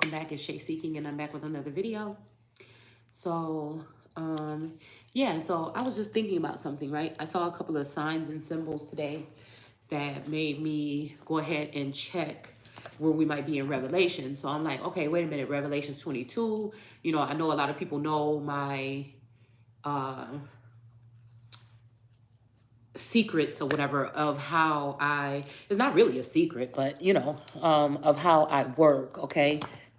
welcome back. It's Shay Seeking, and I'm back with another video. So, yeah, so I was just thinking about something, right? I saw a couple of signs and symbols today that made me go ahead and check where we might be in Revelation. So I'm like, okay, wait a minute, Revelations 22. You know, I know a lot of people know my secrets or whatever of how it's not really a secret, but you know, of how I work, okay?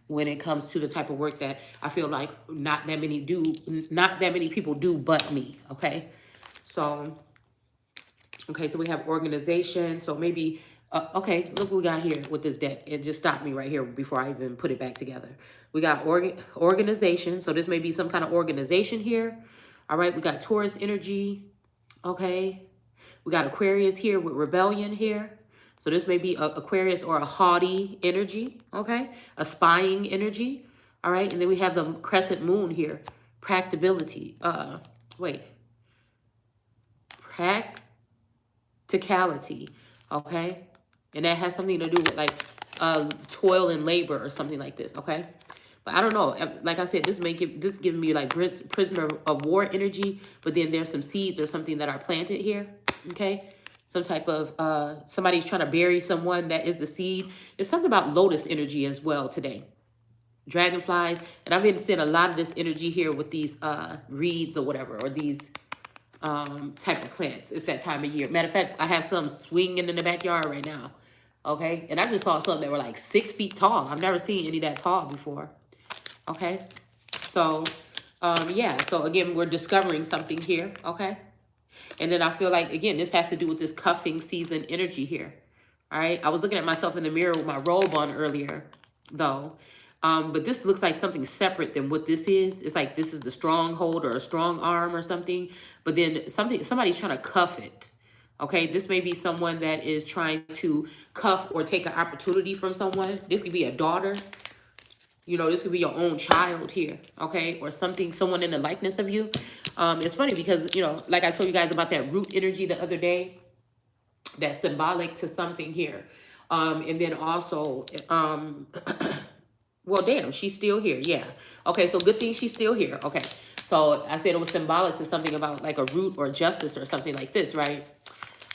When it comes to the type of work that I feel like not that many people do but me, okay? So, okay, so we have organization. So maybe, okay, look what we got here with this deck. It just stopped me right here before I even put it back together. We got organization. So this may be some kind of organization here. All right, we got Taurus energy, okay? We got Aquarius here with rebellion here. So this may be a Aquarius or a haughty energy, okay? A spying energy, all right? And then we have the crescent moon here, practicability. Practicality, okay? And that has something to do with like toil and labor or something like this, okay? But I don't know. Like I said, this giving me like prisoner of war energy, but then there's some seeds or something that are planted here, okay? Some type of, somebody's trying to bury someone that is the seed. There's something about lotus energy as well today. Dragonflies. And I've been seeing a lot of this energy here with these reeds or whatever, or these type of plants. It's that time of year. Matter of fact, I have some swinging in the backyard right now, okay? And I just saw some that were like 6 feet tall. I've never seen any that tall before. Okay, so, yeah, so again, we're discovering something here, okay? And then I feel like, again, this has to do with this cuffing season energy here, all right? I was looking at myself in the mirror with my robe on earlier, though, but this looks like something separate than what this is. It's like this is the stronghold or a strong arm or something, but then somebody's trying to cuff it, okay? This may be someone that is trying to cuff or take an opportunity from someone. This could be a daughter. You know, this could be your own child here, okay? Or someone in the likeness of you. It's funny because, you know, like I told you guys about that root energy the other day, that's symbolic to something here. And then also, well, damn, she's still here. Yeah. Okay, so good thing she's still here. Okay. So I said it was symbolic to something about like a root or justice or something like this, right?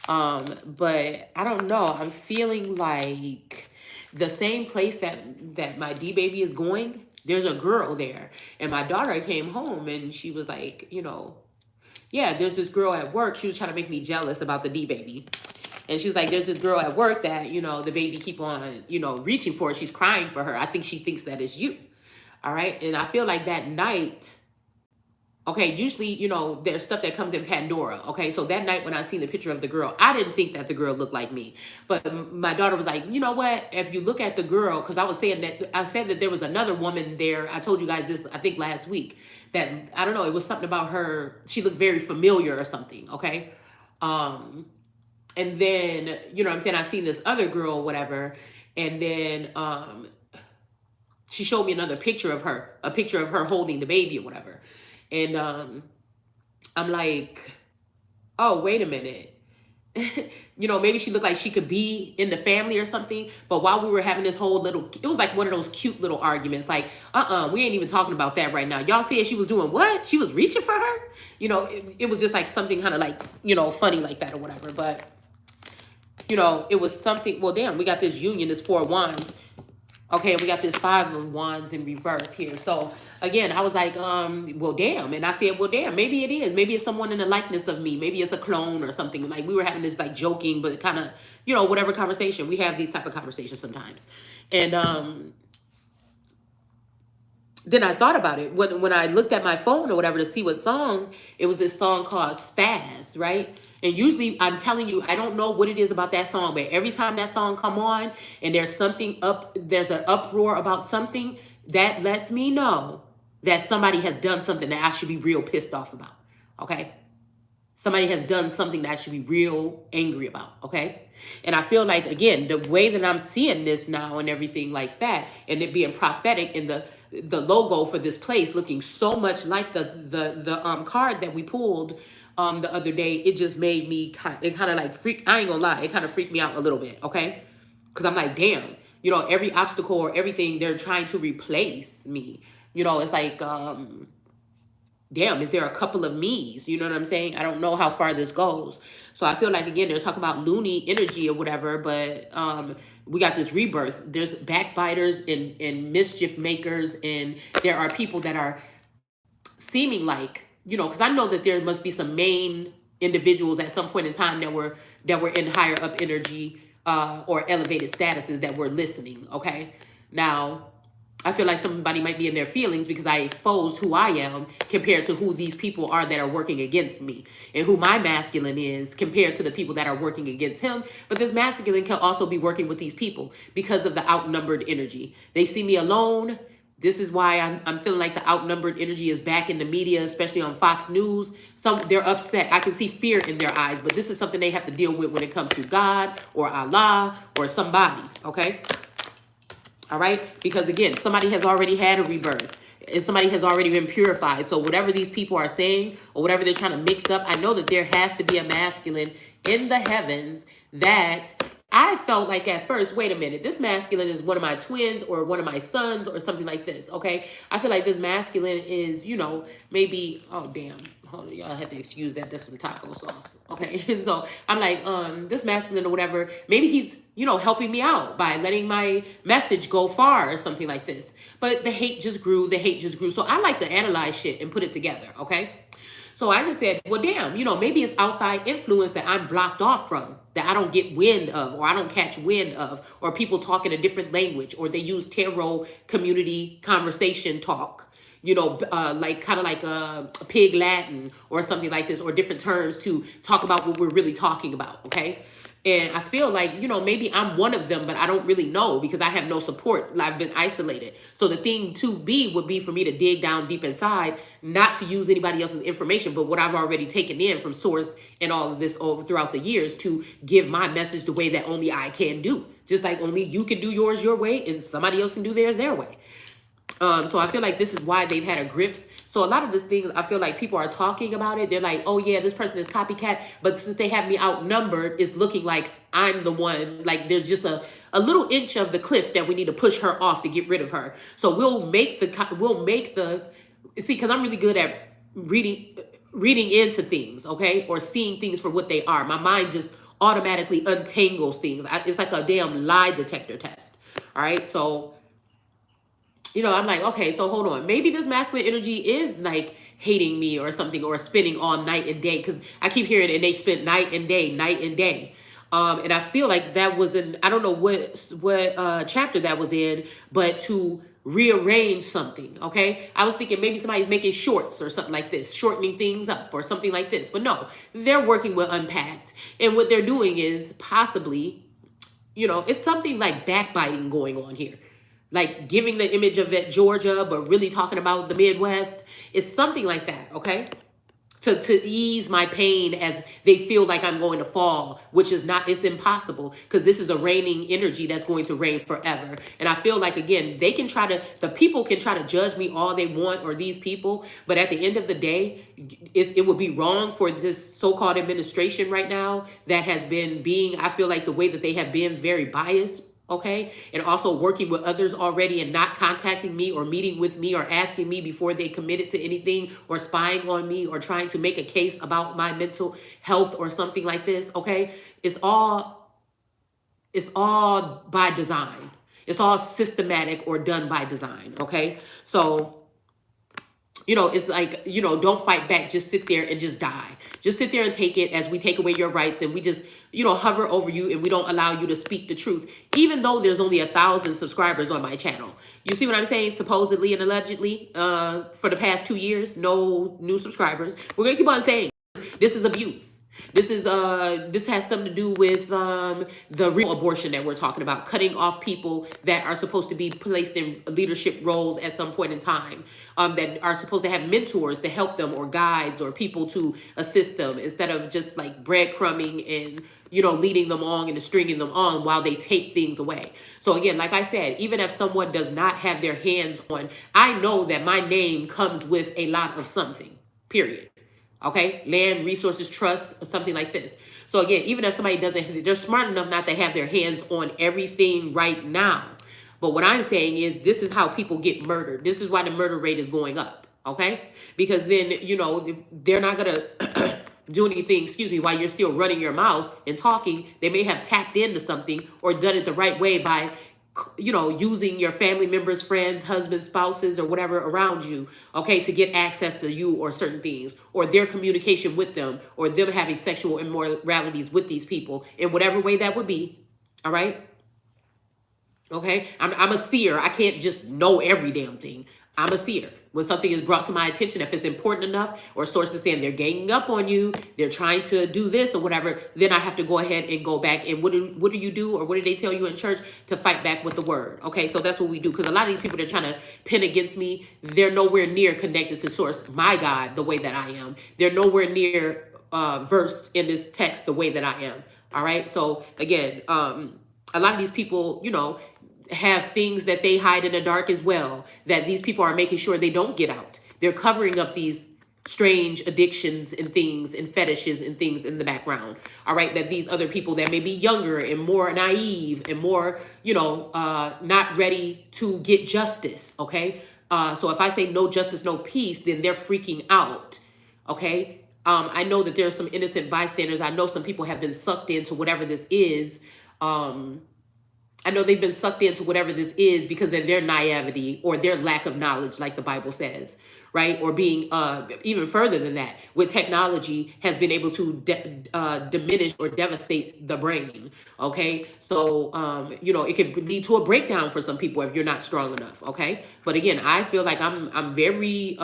But I don't know. I'm feeling like the same place that my D baby is going, there's a girl there. And my daughter came home and she was like, you know, yeah, there's this girl at work. She was trying to make me jealous about the D baby. And she was like, there's this girl at work that, you know, the baby keep on, you know, reaching for. She's crying for her. I think she thinks that it's you. All right. And I feel like that night, okay, usually, you know, there's stuff that comes in Pandora. Okay, so that night when I seen the picture of the girl, I didn't think that the girl looked like me. But my daughter was like, you know what? If you look at the girl, because I said that there was another woman there. I told you guys this, I think last week, that, I don't know, it was something about her. She looked very familiar or something, okay? And then, you know what I'm saying? I seen this other girl, whatever. And then she showed me another picture of her, a picture of her holding the baby or whatever. And I'm like, oh, wait a minute. You know, maybe she looked like she could be in the family or something. But while we were having this whole little, it was like one of those cute little arguments. Like, we ain't even talking about that right now. Y'all said she was doing what? She was reaching for her? You know, it was just like something kind of like, you know, funny like that or whatever. But, you know, it was something, well, damn, we got this union, this 4 of Wands. Okay, we got this 5 of Wands in reverse here. So again, I was like, well, damn. And I said, well, damn, maybe it is. Maybe it's someone in the likeness of me. Maybe it's a clone or something. Like we were having this like joking, but kind of, you know, whatever conversation. We have these type of conversations sometimes. And then I thought about it. When I looked at my phone or whatever to see what song, it was this song called Spaz, right? And usually I'm telling you, I don't know what it is about that song, but every time that song come on and there's an uproar about something, that lets me know that somebody has done something that I should be real pissed off about, okay? Somebody has done something that I should be real angry about, okay? And I feel like, again, the way that I'm seeing this now and everything like that, and it being prophetic in the logo for this place looking so much like the card that we pulled the other day, it just made me kind of like freak. I ain't gonna lie, it kind of freaked me out a little bit, okay? Because I'm like, damn, You know, every obstacle or everything, they're trying to replace me. You know, it's like, damn, is there a couple of me's? You know what I'm saying? I don't know how far this goes. So I feel like, again, they're talking about loony energy or whatever, but we got this rebirth. There's backbiters and mischief makers, and there are people that are seeming like, you know, because I know that there must be some main individuals at some point in time that were in higher up energy or elevated statuses that were listening. Okay, now I feel like somebody might be in their feelings because I exposed who I am compared to who these people are that are working against me, and who my masculine is compared to the people that are working against him. But this masculine can also be working with these people because of the outnumbered energy. They see me alone. This is why I'm feeling like the outnumbered energy is back in the media, especially on Fox News. They're upset. I can see fear in their eyes, but this is something they have to deal with when it comes to God or Allah or somebody, okay? All right? Because again, somebody has already had a rebirth, and somebody has already been purified. So whatever these people are saying or whatever they're trying to mix up, I know that there has to be a masculine in the heavens that I felt like at first, wait a minute, this masculine is one of my twins or one of my sons or something like this, okay? I feel like this masculine is, you know, maybe, oh, damn. Hold on, y'all have to excuse that. That's some taco sauce, okay? So I'm like, this masculine or whatever, maybe he's, you know, helping me out by letting my message go far or something like this. But the hate just grew. The hate just grew. So I like to analyze shit and put it together, okay? So I just said, well, damn, you know, maybe it's outside influence that I'm blocked off from, that I don't get wind of, or I don't catch wind of, or people talk in a different language, or they use tarot community conversation talk, you know, like kind of like pig Latin or something like this, or different terms to talk about what we're really talking about, okay? And I feel like, you know, maybe I'm one of them, but I don't really know because I have no support. I've been isolated. So the thing to be would be for me to dig down deep inside, not to use anybody else's information, but what I've already taken in from source and all of this over throughout the years to give my message the way that only I can do. Just like only you can do yours your way and somebody else can do theirs their way. So I feel like this is why they've had a grips. So a lot of these things, I feel like people are talking about it. They're like, oh yeah, this person is copycat. But since they have me outnumbered, it's looking like I'm the one, like there's just a little inch of the cliff that we need to push her off to get rid of her. So we'll make the, see, cause I'm really good at reading into things, okay? Or seeing things for what they are. My mind just automatically untangles things. It's like a damn lie detector test. All right. So, you know, I'm like, okay, so hold on. Maybe this masculine energy is like hating me or something, or spending all night and day. Because I keep hearing, and they spent night and day, night and day. And I feel like that was in, I don't know what chapter that was in, but to rearrange something, okay? I was thinking maybe somebody's making shorts or something like this, shortening things up or something like this. But no, they're working with Unpacked. And what they're doing is possibly, you know, it's something like backbiting going on here. Like giving the image of it Georgia, but really talking about the Midwest. It's something like that, okay? To ease my pain as they feel like I'm going to fall, which is not, it's impossible, because this is a reigning energy that's going to reign forever. And I feel like, again, the people can try to judge me all they want, or these people, but at the end of the day, it would be wrong for this so-called administration right now that has been being, I feel like the way that they have been very biased, okay? And also working with others already and not contacting me or meeting with me or asking me before they committed to anything, or spying on me or trying to make a case about my mental health or something like this, okay? It's all by design. It's all systematic or done by design, okay? So, you know, it's like, you know, don't fight back. Just sit there and just die. Just sit there and take it as we take away your rights, and we just, you know, hover over you, and we don't allow you to speak the truth, even though there's only 1,000 subscribers on my channel. You see what I'm saying? Supposedly and allegedly, for the past 2 years, no new subscribers. We're going to keep on saying this is abuse. This has something to do with the real abortion that we're talking about, cutting off people that are supposed to be placed in leadership roles at some point in time, that are supposed to have mentors to help them, or guides, or people to assist them, instead of just like breadcrumbing and, you know, leading them on and stringing them on while they take things away. So again, like I said, even if someone does not have their hands on, I know that my name comes with a lot of something, period. Okay, land, resources, trust, or something like this. So again, even if somebody doesn't, they're smart enough not to have their hands on everything right now. But what I'm saying is this is how people get murdered. This is why the murder rate is going up. Okay? Because then, you know, they're not going to do anything, excuse me, while you're still running your mouth and talking. They may have tapped into something or done it the right way by, you know, using your family members, friends, husbands, spouses, or whatever around you, okay, to get access to you or certain things, or their communication with them, or them having sexual immoralities with these people in whatever way that would be. All right? Okay, I'm a seer. I can't just know every damn thing. I'm a seer. When something is brought to my attention, if it's important enough, or sources saying they're ganging up on you, they're trying to do this or whatever, then I have to go ahead and go back. And what do you do, or what do they tell you in church? To fight back with the word. Okay, so that's what we do. Because a lot of these people that are trying to pin against me, they're nowhere near connected to source, my God, the way that I am. They're nowhere near versed in this text the way that I am. All right, so again, a lot of these people, you know, have things that they hide in the dark as well, that these people are making sure they don't get out. They're covering up these strange addictions and things and fetishes and things in the background. All right, that these other people that may be younger and more naive and more, you know, not ready to get justice. Okay, so if I say no justice, no peace, then they're freaking out. Okay, I know that there are some innocent bystanders. I know some people have been sucked into whatever this is. I know they've been sucked into whatever this is because of their naivety or their lack of knowledge, like the Bible says, right? Or being even further than that, with technology has been able to diminish or devastate the brain. Okay, so you know, it could lead to a breakdown for some people if you're not strong enough. Okay, but again, I feel like I'm very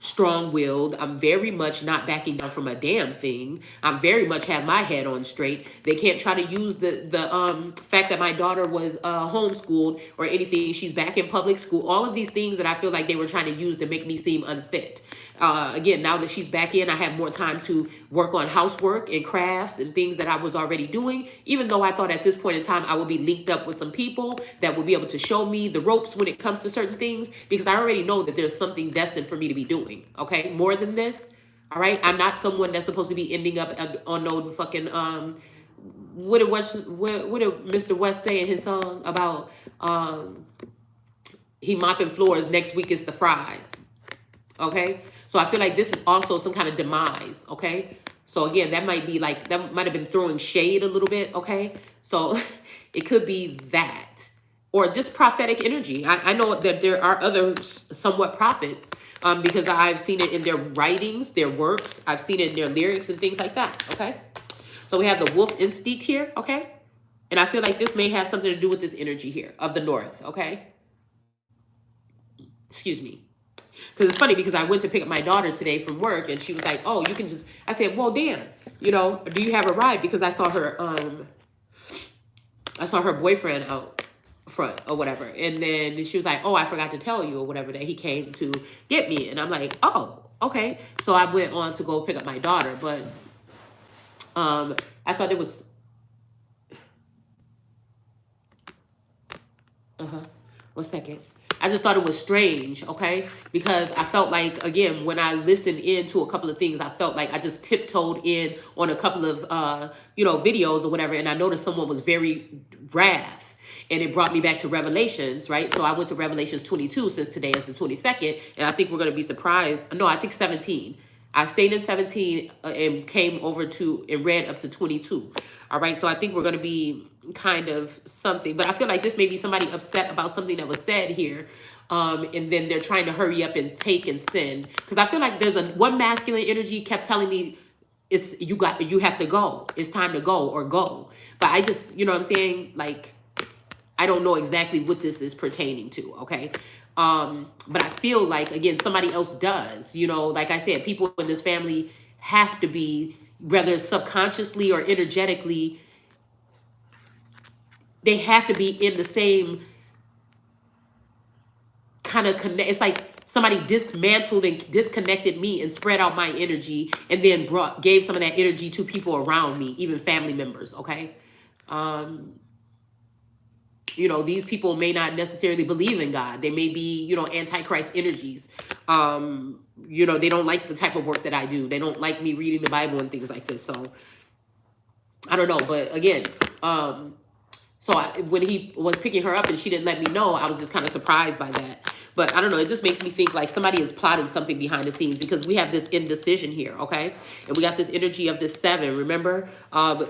strong-willed. I'm very much not backing down from a damn thing. I'm very much have my head on straight. They can't try to use the fact that my daughter was homeschooled or anything. She's back in public school. All of these things that I feel like they were trying to use to make me seem unfit. Again, now that she's back in, I have more time to work on housework and crafts and things that I was already doing, even though I thought at this point in time I would be linked up with some people that would be able to show me the ropes when it comes to certain things, because I already know that there's something destined for me to be doing. Okay, more than this. All right, I'm not someone that's supposed to be ending up on no fucking what did Mr. West say in his song about he mopping floors, next week is the fries. Okay, so I feel like this is also some kind of demise. Okay, so again, that might be like, that might have been throwing shade a little bit. Okay, so it could be that, or just prophetic energy. I know that there are other somewhat prophets, because I've seen it in their writings, their works. I've seen it in their lyrics and things like that. Okay, so we have the wolf instinct here. Okay, and I feel like this may have something to do with this energy here of the north. Okay, excuse me. Because it's funny, because I went to pick up my daughter today from work, and she was like, oh, you can just, I said, well, damn, you know, do you have a ride? Because I saw her boyfriend out front or whatever. And then she was like, oh, I forgot to tell you or whatever, that he came to get me. And I'm like, oh, okay. So I went on to go pick up my daughter. But I thought it was, 1 second. I just thought it was strange, okay? Because I felt like, again, when I listened into a couple of things, I felt like I just tiptoed in on a couple of, you know, videos or whatever, and I noticed someone was very wrath, and it brought me back to Revelations, right? So I went to Revelations 22, since today is the 22nd, and I think we're going to be surprised. No, I think 17. I stayed in 17 and came over to and read up to 22. All right, so I think we're going to be kind of something, but I feel like this may be somebody upset about something that was said here, and then they're trying to hurry up and take and send, because I feel like there's one masculine energy kept telling me, it's you have to go, it's time to go, or go. But I just, you know what I'm saying, like, I don't know exactly what this is pertaining to. Okay, but I feel like, again, somebody else does. You know, like I said, people in this family have to be, whether subconsciously or energetically, they have to be in the same kind of connect. It's like somebody dismantled and disconnected me and spread out my energy, and then gave some of that energy to people around me, even family members. Okay, you know, these people may not necessarily believe in God. They may be, you know, antichrist energies. You know, they don't like the type of work that I do. They don't like me reading the Bible and things like this. So I don't know, but again, so when he was picking her up and she didn't let me know, I was just kind of surprised by that. But I don't know, it just makes me think like somebody is plotting something behind the scenes, because we have this indecision here, okay? And we got this energy of this 7, remember?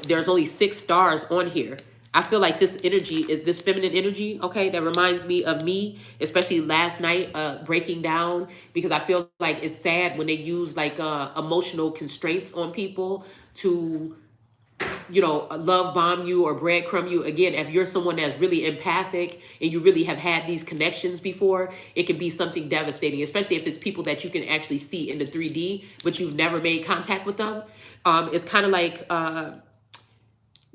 There's only 6 stars on here. I feel like this energy is this feminine energy, okay, that reminds me of me, especially last night, breaking down, because I feel like it's sad when they use like emotional constraints on people to, you know, love bomb you or breadcrumb you. Again, if you're someone that's really empathic and you really have had these connections before, it can be something devastating, especially if it's people that you can actually see in the 3D, but you've never made contact with them. It's kind of like,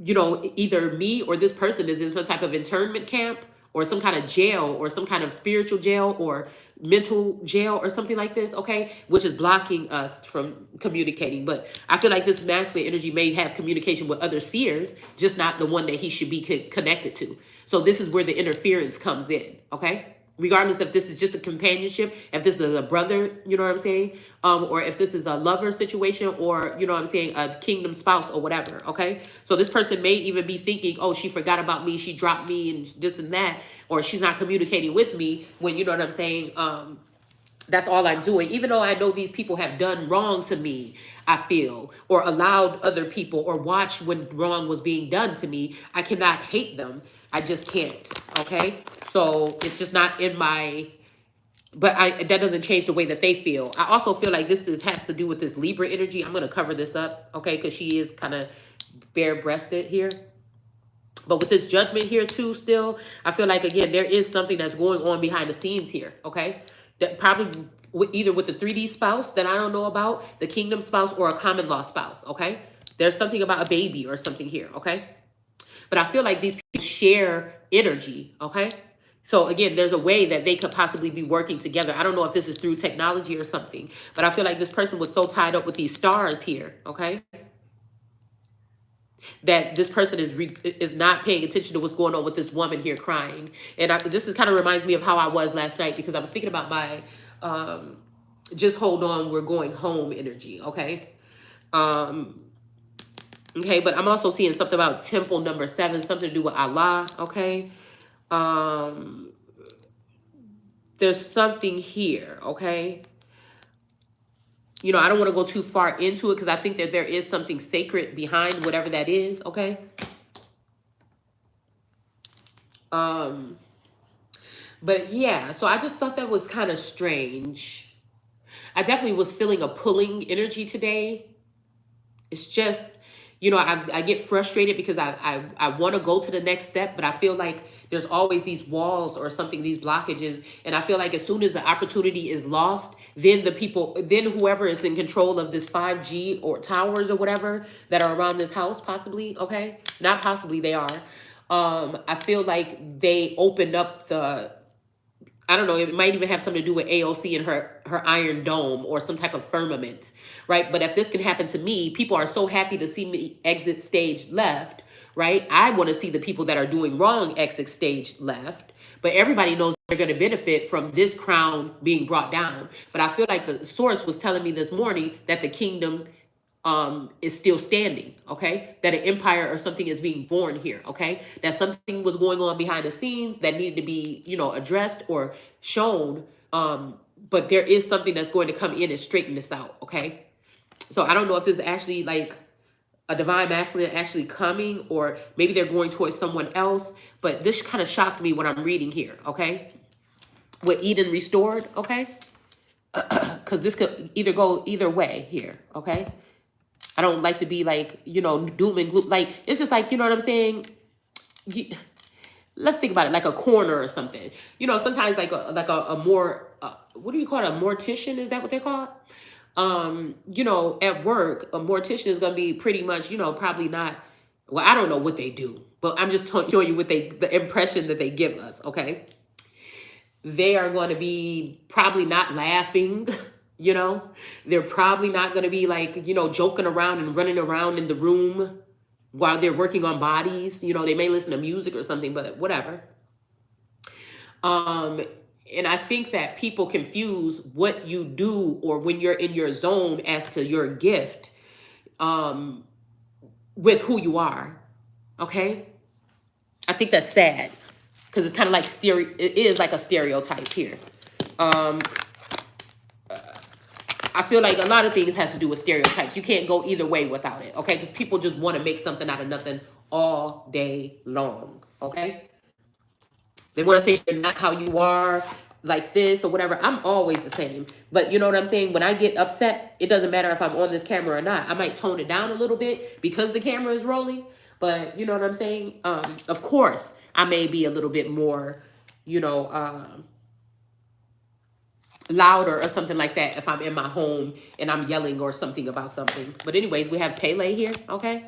you know, either me or this person is in some type of internment camp or some kind of jail or some kind of spiritual jail or mental jail or something like this, okay, which is blocking us from communicating. But I feel like this masculine energy may have communication with other seers, just not the one that he should be connected to. So this is where the interference comes in, okay? Regardless if this is just a companionship, if this is a brother, you know what I'm saying, or if this is a lover situation, or, you know what I'm saying, a kingdom spouse or whatever, okay? So this person may even be thinking, oh, she forgot about me, she dropped me and this and that, or she's not communicating with me, when, you know what I'm saying, that's all I'm doing. Even though I know these people have done wrong to me, I feel, or allowed other people, or watched when wrong was being done to me, I cannot hate them. I just can't, okay? So it's just not in my, but that doesn't change the way that they feel. I also feel like this has to do with this Libra energy. I'm going to cover this up, okay? Because she is kind of bare-breasted here. But with this judgment here too, still, I feel like, again, there is something that's going on behind the scenes here, okay? That probably either with the 3D spouse that I don't know about, the kingdom spouse, or a common law spouse, okay? There's something about a baby or something here, okay? But I feel like these people share energy, okay? So again, there's a way that they could possibly be working together. I don't know if this is through technology or something, but I feel like this person was so tied up with these stars here, okay, that this person is not paying attention to what's going on with this woman here crying. And this is kind of reminds me of how I was last night, because I was thinking about my just hold on, we're going home energy, okay? Okay, but I'm also seeing something about temple number 7, something to do with Allah, okay? There's something here, okay? You know, I don't want to go too far into it because I think that there is something sacred behind whatever that is, okay? But yeah, so I just thought that was kind of strange. I definitely was feeling a pulling energy today. It's just, you know, I get frustrated because I want to go to the next step, but I feel like there's always these walls or something, these blockages. And I feel like as soon as the opportunity is lost, then then whoever is in control of this 5G or towers or whatever that are around this house, possibly, okay? Not possibly, they are. I feel like they opened up I don't know, it might even have something to do with AOC and her iron dome or some type of firmament, right? But if this can happen to me, people are so happy to see me exit stage left, right? I want to see the people that are doing wrong exit stage left, but everybody knows they're going to benefit from this crown being brought down. But I feel like the source was telling me this morning that the kingdom is still standing, okay? That an empire or something is being born here, okay? That something was going on behind the scenes that needed to be, you know, addressed or shown. But there is something that's going to come in and straighten this out, okay? So I don't know if this is actually like a divine masculine actually coming, or maybe they're going towards someone else. But this kind of shocked me when I'm reading here, okay? With Eden restored, okay? Because this could either go either way here, okay? I don't like to be like, you know, doom and gloom. Like, it's just like, you know what I'm saying? Let's think about it like a corner or something. You know, sometimes like a more, what do you call it? A mortician? Is that what they're called? You know, at work, a mortician is going to be pretty much, you know, probably not, well, I don't know what they do, but I'm just showing you what the impression that they give us, okay? They are going to be probably not laughing. You know, they're probably not going to be like, you know, joking around and running around in the room while they're working on bodies. You know, they may listen to music or something, but whatever. And I think that people confuse what you do or when you're in your zone as to your gift. with who you are. Okay? I think that's sad because it's kind of like it is like a stereotype here. Um, I feel like a lot of things has to do with stereotypes. You can't go either way without it, okay? Because people just want to make something out of nothing all day long, okay? They want to say you're not how you are, like this or whatever. I'm always the same. But you know what I'm saying? When I get upset, it doesn't matter if I'm on this camera or not. I might tone it down a little bit because the camera is rolling. But you know what I'm saying? Of course, I may be a little bit more, you know, louder or something like that if I'm in my home and I'm yelling or something about something. But anyways, we have Pele here, okay?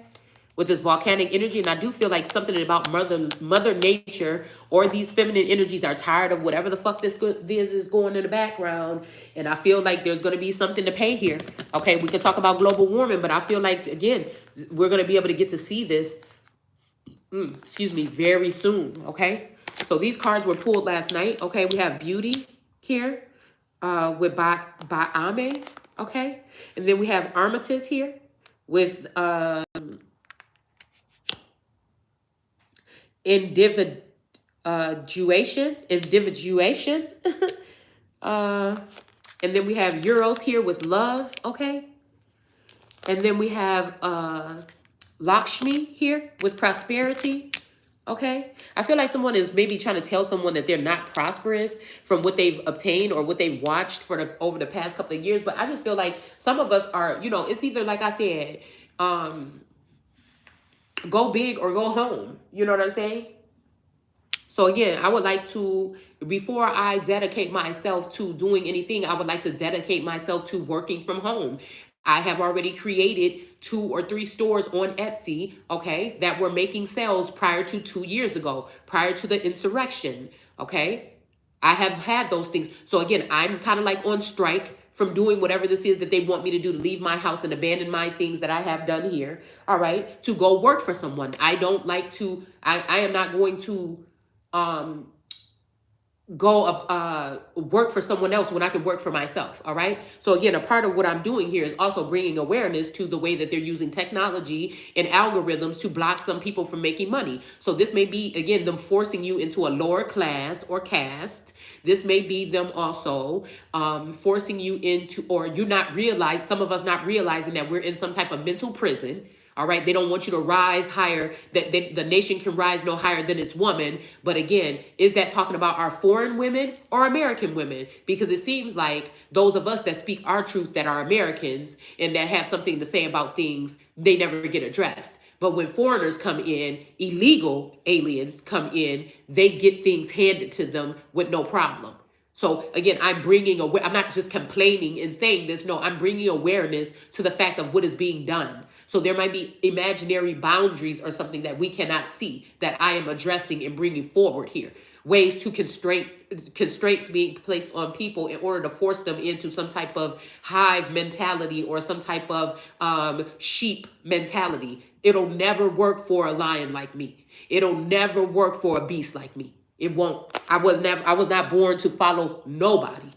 With this volcanic energy, and I do feel like something about mother nature or these feminine energies are tired of whatever the fuck this is going in the background, and I feel like there's going to be something to pay here. Okay, we can talk about global warming, but I feel like again we're going to be able to get to see this excuse me, very soon. Okay, so these cards were pulled last night. Okay, we have beauty here with by Ame. Okay, and then we have Armistice here with individuation. And then we have Euros here with love, okay? And then we have Lakshmi here with prosperity, okay? I feel like someone is maybe trying to tell someone that they're not prosperous from what they've obtained or what they've watched for over the past couple of years. But I just feel like some of us are, you know, it's either, like I said, go big or go home. You know what I'm saying? So again, I would like to, before I dedicate myself to doing anything, I would like to dedicate myself to working from home. I have already created 2 or 3 stores on Etsy, okay, that were making sales prior to 2 years ago, prior to the insurrection, okay? I have had those things. So again, I'm kind of like on strike from doing whatever this is that they want me to do, to leave my house and abandon my things that I have done here, all right, to go work for someone. I don't like to, I am not going to go work for someone else when I can work for myself. All right. So again, a part of what I'm doing here is also bringing awareness to the way that they're using technology and algorithms to block some people from making money. So this may be, again, them forcing you into a lower class or caste. This may be them also forcing you into, or you not realize, some of us not realizing that we're in some type of mental prison. All right. They don't want you to rise higher, that the nation can rise no higher than its woman. But again, is that talking about our foreign women or American women? Because it seems like those of us that speak our truth, that are Americans and that have something to say about things, they never get addressed. But when foreigners come in, illegal aliens come in, they get things handed to them with no problem. So again, I'm not just complaining and saying this. No, I'm bringing awareness to the fact of what is being done. So there might be imaginary boundaries or something that we cannot see that I am addressing and bringing forward here. Ways to constraints being placed on people in order to force them into some type of hive mentality or some type of sheep mentality. It'll never work for a lion like me. It'll never work for a beast like me. It won't. I was not born to follow nobody.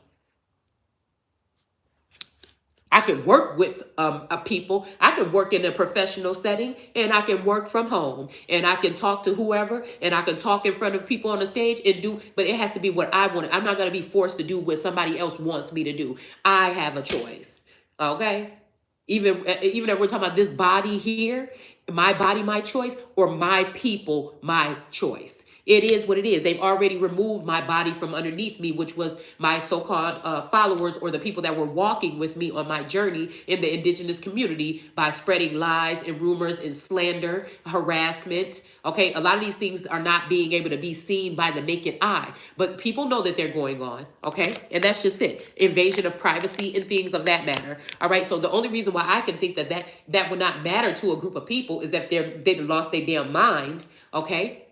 I can work with a people. I can work in a professional setting, and I can work from home, and I can talk to whoever, and I can talk in front of people on the stage and do. But it has to be what I want. I'm not going to be forced to do what somebody else wants me to do. I have a choice. Okay. Even if we're talking about this body here, my body, my choice, or my people, my choice. It is what it is. They've already removed my body from underneath me, which was my so-called followers or the people that were walking with me on my journey in the indigenous community by spreading lies and rumors and slander, harassment. Okay, a lot of these things are not being able to be seen by the naked eye, but people know that they're going on. Okay, and that's just it. Invasion of privacy and things of that matter. All right, so the only reason why I can think that would not matter to a group of people is that they lost their damn mind. Okay.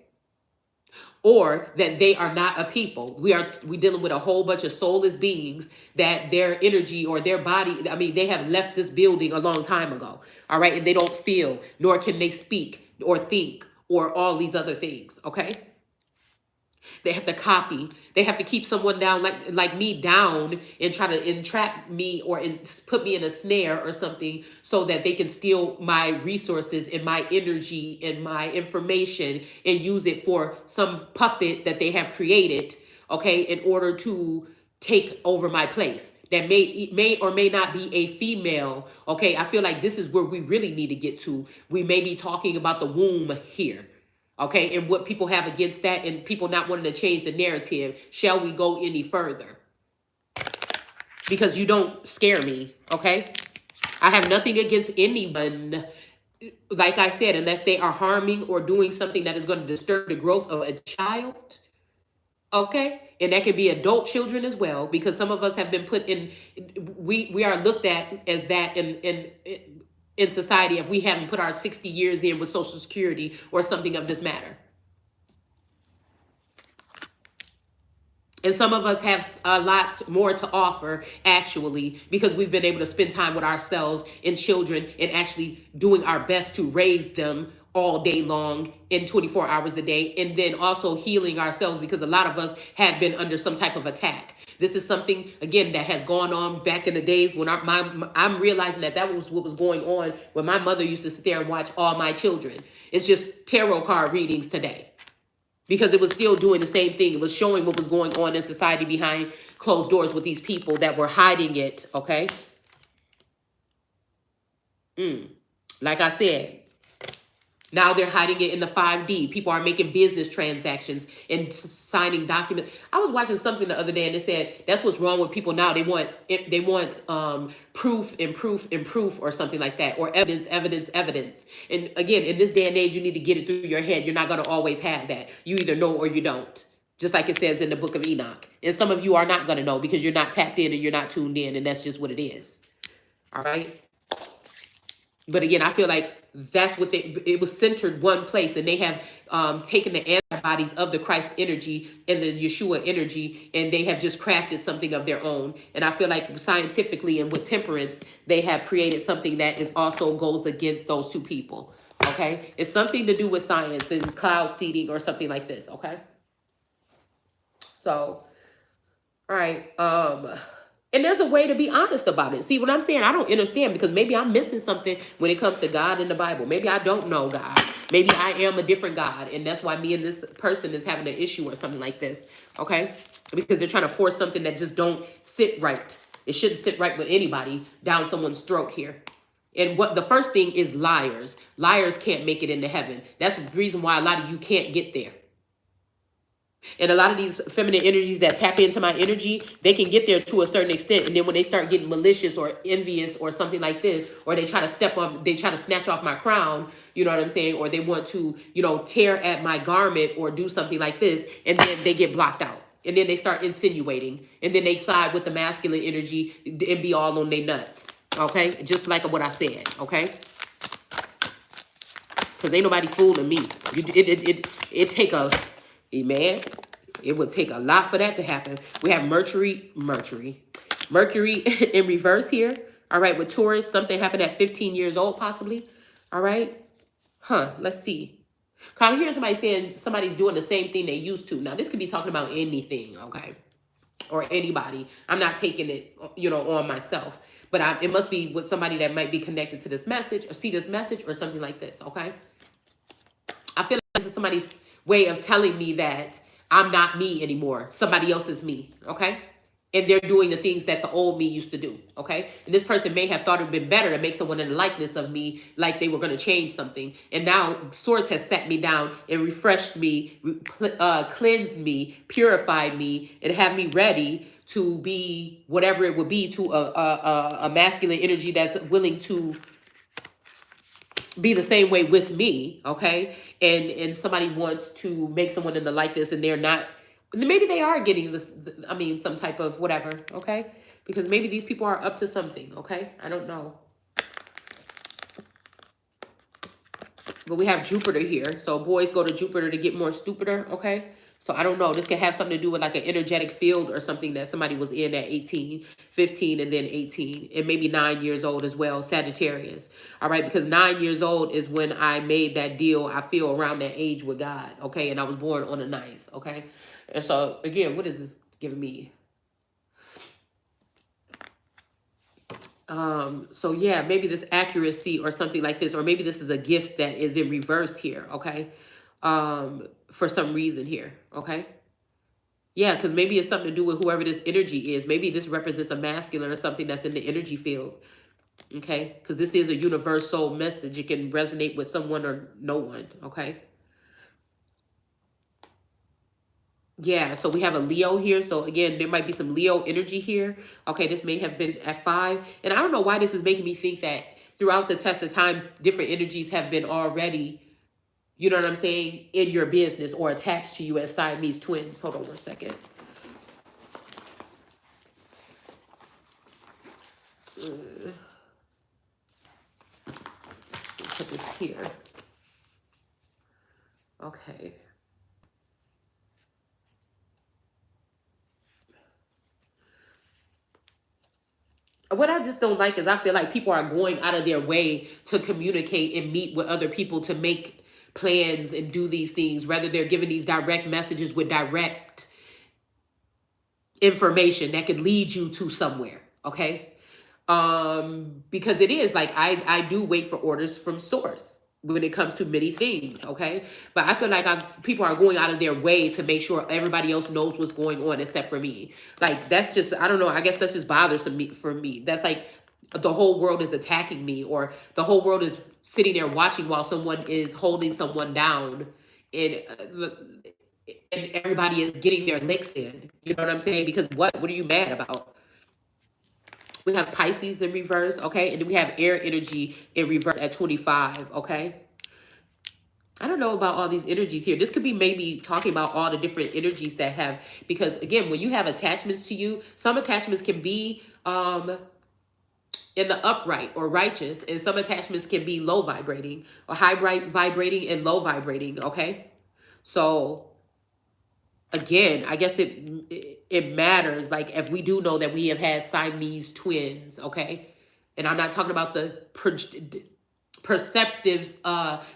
Or that they are not a people. We dealing with a whole bunch of soulless beings that their energy or their body, I mean, they have left this building a long time ago. All right. And they don't feel, nor can they speak or think or all these other things. Okay. They have to copy. They have to keep someone down, like me, down and try to entrap me or put me in a snare or something, so that they can steal my resources and my energy and my information and use it for some puppet that they have created, okay, in order to take over my place. That may or may not be a female. Okay, I feel like this is where we really need to get to. We may be talking about the womb here. Okay, and what people have against that, and people not wanting to change the narrative. Shall we go any further? Because you don't scare me, okay? I have nothing against anyone, like I said, unless they are harming or doing something that is going to disturb the growth of a child, okay? And that can be adult children as well, because some of us have been put in, we are looked at as that in society if we haven't put our 60 years in with Social Security or something of this matter. And some of us have a lot more to offer, actually, because we've been able to spend time with ourselves and children and actually doing our best to raise them all day long in 24 hours a day. And then also healing ourselves, because a lot of us have been under some type of attack. This is something, again, that has gone on back in the days when I'm realizing that was what was going on when my mother used to sit there and watch all my children. It's just tarot card readings today, because it was still doing the same thing. It was showing what was going on in society behind closed doors with these people that were hiding it, okay? Like I said, now they're hiding it in the 5D. People are making business transactions and signing documents. I was watching something the other day, and it said that's what's wrong with people now. They want proof and proof and proof, or something like that, or evidence, evidence, evidence. And again, in this day and age, you need to get it through your head. You're not going to always have that. You either know or you don't. Just like it says in the book of Enoch. And some of you are not going to know because you're not tapped in and you're not tuned in, and that's just what it is. All right? But again, I feel like that's what it was centered one place, and they have taken the antibodies of the Christ energy and the Yeshua energy, and they have just crafted something of their own. And I feel like scientifically and with temperance, they have created something that is also goes against those two people. Okay, it's something to do with science and cloud seeding or something like this. Okay, so all right, and there's a way to be honest about it. See what I'm saying? I don't understand, because maybe I'm missing something when it comes to God in the Bible. Maybe I don't know God. Maybe I am a different God, and that's why me and this person is having an issue or something like this, okay? Because they're trying to force something that just don't sit right. It shouldn't sit right with anybody down someone's throat here. And what the first thing is liars. Liars can't make it into heaven. That's the reason why a lot of you can't get there. And a lot of these feminine energies that tap into my energy, they can get there to a certain extent. And then when they start getting malicious or envious or something like this, or they try to snatch off my crown, you know what I'm saying? Or they want to, tear at my garment or do something like this, and then they get blocked out. And then they start insinuating. And then they side with the masculine energy and be all on their nuts. Okay? Just like what I said. Okay? Because ain't nobody fooling me. It take a... Man, it would take a lot for that to happen. We have Mercury in reverse here. All right, with Taurus, something happened at 15 years old, possibly. All right. Let's see. I'm hearing somebody saying somebody's doing the same thing they used to. Now, this could be talking about anything, okay? Or anybody. I'm not taking it, on myself. But it must be with somebody that might be connected to this message or see this message or something like this, okay? I feel like this is somebody's way of telling me that I'm not me anymore. Somebody else is me, okay? And they're doing the things that the old me used to do, okay? And this person may have thought it would been better to make someone in the likeness of me, like they were going to change something. And now Source has sat me down and refreshed me, cleansed me, purified me, and have me ready to be whatever it would be to a masculine energy that's willing to be the same way with me, okay? And somebody wants to make someone in the likeness, and they're not, maybe they are getting this, some type of whatever, okay? Because maybe these people are up to something, okay? I don't know. But we have Jupiter here. So boys go to Jupiter to get more stupider, okay? So I don't know. This could have something to do with like an energetic field or something that somebody was in at 18, 15, and then 18. And maybe 9 years old as well, Sagittarius. All right, because 9 years old is when I made that deal, I feel, around that age with God, okay? And I was born on the 9th, okay? And so again, what is this giving me? So yeah, maybe this accuracy or something like this, or maybe this is a gift that is in reverse here, okay? For some reason here, okay? Yeah, because maybe it's something to do with whoever this energy is. Maybe this represents a masculine or something that's in the energy field, okay? Because this is a universal message. It can resonate with someone or no one, okay? Yeah, so we have a Leo here. So again, there might be some Leo energy here. Okay, this may have been at 5. And I don't know why this is making me think that throughout the test of time, different energies have been already, you know what I'm saying, in your business or attached to you as Siamese twins. Hold on one second. Put this here. Okay. What I just don't like is I feel like people are going out of their way to communicate and meet with other people to make plans and do these things, rather they're giving these direct messages with direct information that could lead you to somewhere, okay? Because it is like I do wait for orders from source when it comes to many things, okay? But I feel like people are going out of their way to make sure everybody else knows what's going on except for me. Like that's just, I don't know, I guess that's just bothersome for me. That's like the whole world is attacking me, or the whole world is sitting there watching while someone is holding someone down, and everybody is getting their licks in. You know what I'm saying? Because what are you mad about? We have Pisces in reverse, okay? And then we have air energy in reverse at 25, okay? I don't know about all these energies here. This could be maybe talking about all the different energies that have, because again, when you have attachments to you, some attachments can be in the upright or righteous, and some attachments can be low vibrating or high vibrating and low vibrating, okay? So again, I guess it matters. Like if we do know that we have had Siamese twins, okay? And I'm not talking about the perceptive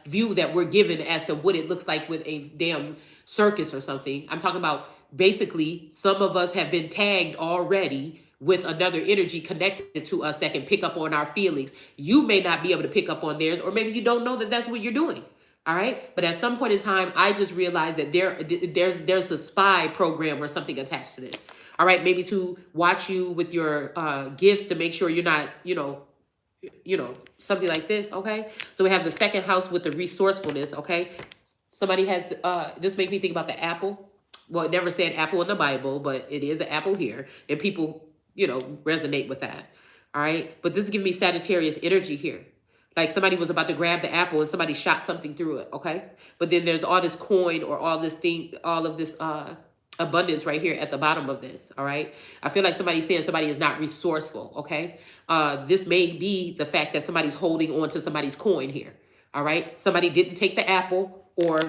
view that we're given as to what it looks like with a damn circus or something. I'm talking about basically some of us have been tagged already with another energy connected to us that can pick up on our feelings. You may not be able to pick up on theirs, or maybe you don't know that that's what you're doing. All right. But at some point in time, I just realized that there's a spy program or something attached to this. All right. Maybe to watch you with your gifts to make sure you're not, something like this. Okay. So we have the second house with the resourcefulness. Okay. Somebody has, this make me think about the apple. Well, it never said apple in the Bible, but it is an apple here. And people, resonate with that. All right. But this is giving me Sagittarius energy here. Like somebody was about to grab the apple and somebody shot something through it, okay? But then there's all this coin or all this thing, all of this abundance right here at the bottom of this, all right? I feel like somebody's saying somebody is not resourceful, okay? This may be the fact that somebody's holding on to somebody's coin here, all right? Somebody didn't take the apple, or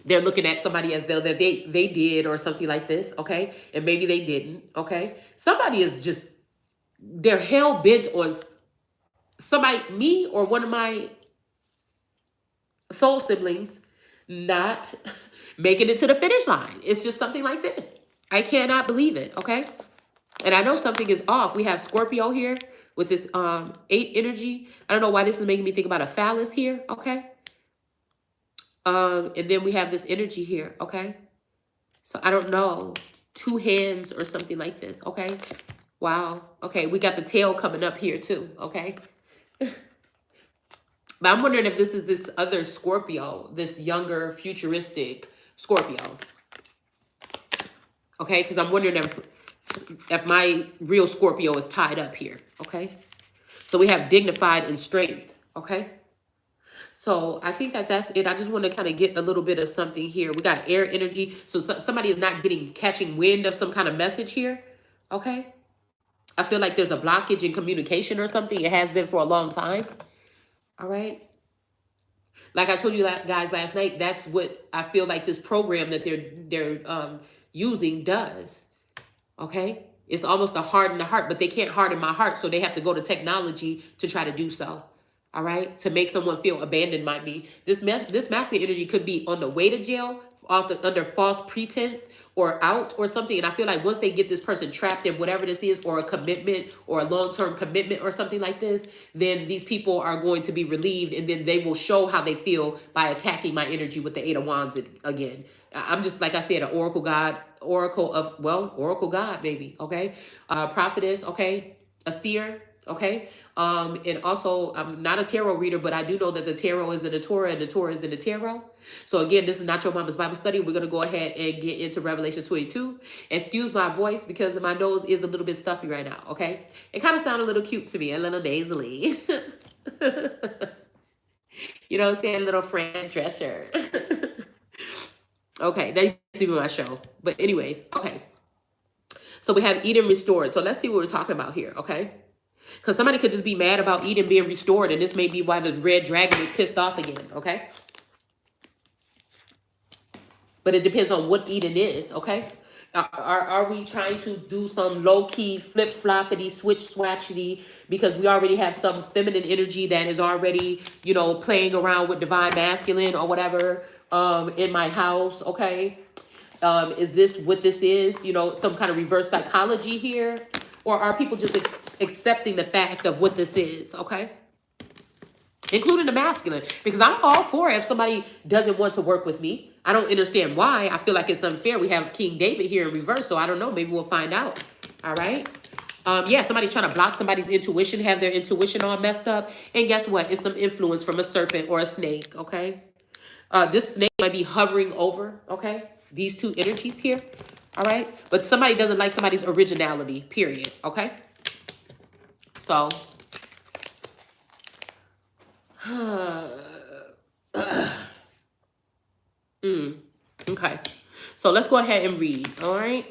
they're looking at somebody as though that they did or something like this, okay? And maybe they didn't, okay? Somebody is just, they're hell-bent on somebody, me or one of my soul siblings, not making it to the finish line. It's just something like this. I cannot believe it, okay? And I know something is off. We have Scorpio here with this 8 energy. I don't know why this is making me think about a phallus here, okay? And then we have this energy here, okay? So I don't know. 2 hands or something like this, okay? Wow. Okay, we got the tail coming up here too, okay? But I'm wondering if this is this other Scorpio, this younger, futuristic Scorpio. Okay, because I'm wondering if my real Scorpio is tied up here. Okay, so we have dignified and strength. Okay, so I think that's it. I just want to kind of get a little bit of something here. We got air energy, so somebody is not catching wind of some kind of message here. Okay, I feel like there's a blockage in communication or something. It has been for a long time. All right. Like I told you guys last night, that's what I feel like this program that they're using does. Okay? It's almost a harden the heart, but they can't harden my heart, so they have to go to technology to try to do so. All right, to make someone feel abandoned might be this masculine energy could be on the way to jail, under false pretense, or out or something. And I feel like once they get this person trapped in whatever this is, or a commitment or a long-term commitment or something like this, then these people are going to be relieved, and then they will show how they feel by attacking my energy with the Eight of Wands again. I'm just, like I said, an oracle god, oracle god, maybe. Okay, prophetess. Okay, a seer. Okay. And also, I'm not a tarot reader, but I do know that the tarot is in the Torah and the Torah is in the tarot. So again, this is not your mama's Bible study. We're going to go ahead and get into Revelation 22. Excuse my voice because my nose is a little bit stuffy right now. Okay. It kind of sounds a little cute to me, a little nasally. You know what I'm saying? A little Fran Drescher. Okay. That's even my show. But anyways, okay. So we have Eden restored. So let's see what we're talking about here. Okay. Because somebody could just be mad about Eden being restored, and this may be why the red dragon is pissed off again, okay? But it depends on what Eden is, okay? Are we trying to do some low-key flip-floppity, switch-swatchity, because we already have some feminine energy that is already, you know, playing around with divine masculine or whatever in my house, okay? Is this what this is? You know, some kind of reverse psychology here? Or are people just accepting the fact of what this is, okay? Including the masculine. Because I'm all for it if somebody doesn't want to work with me. I don't understand why. I feel like it's unfair. We have King David here in reverse, so I don't know. Maybe we'll find out, all right? Yeah, somebody's trying to block somebody's intuition, have their intuition all messed up. And guess what? It's some influence from a serpent or a snake, okay? This snake might be hovering over, okay? These two energies here. All right. But somebody doesn't like somebody's originality, period. Okay. So. Okay. So let's go ahead and read. All right.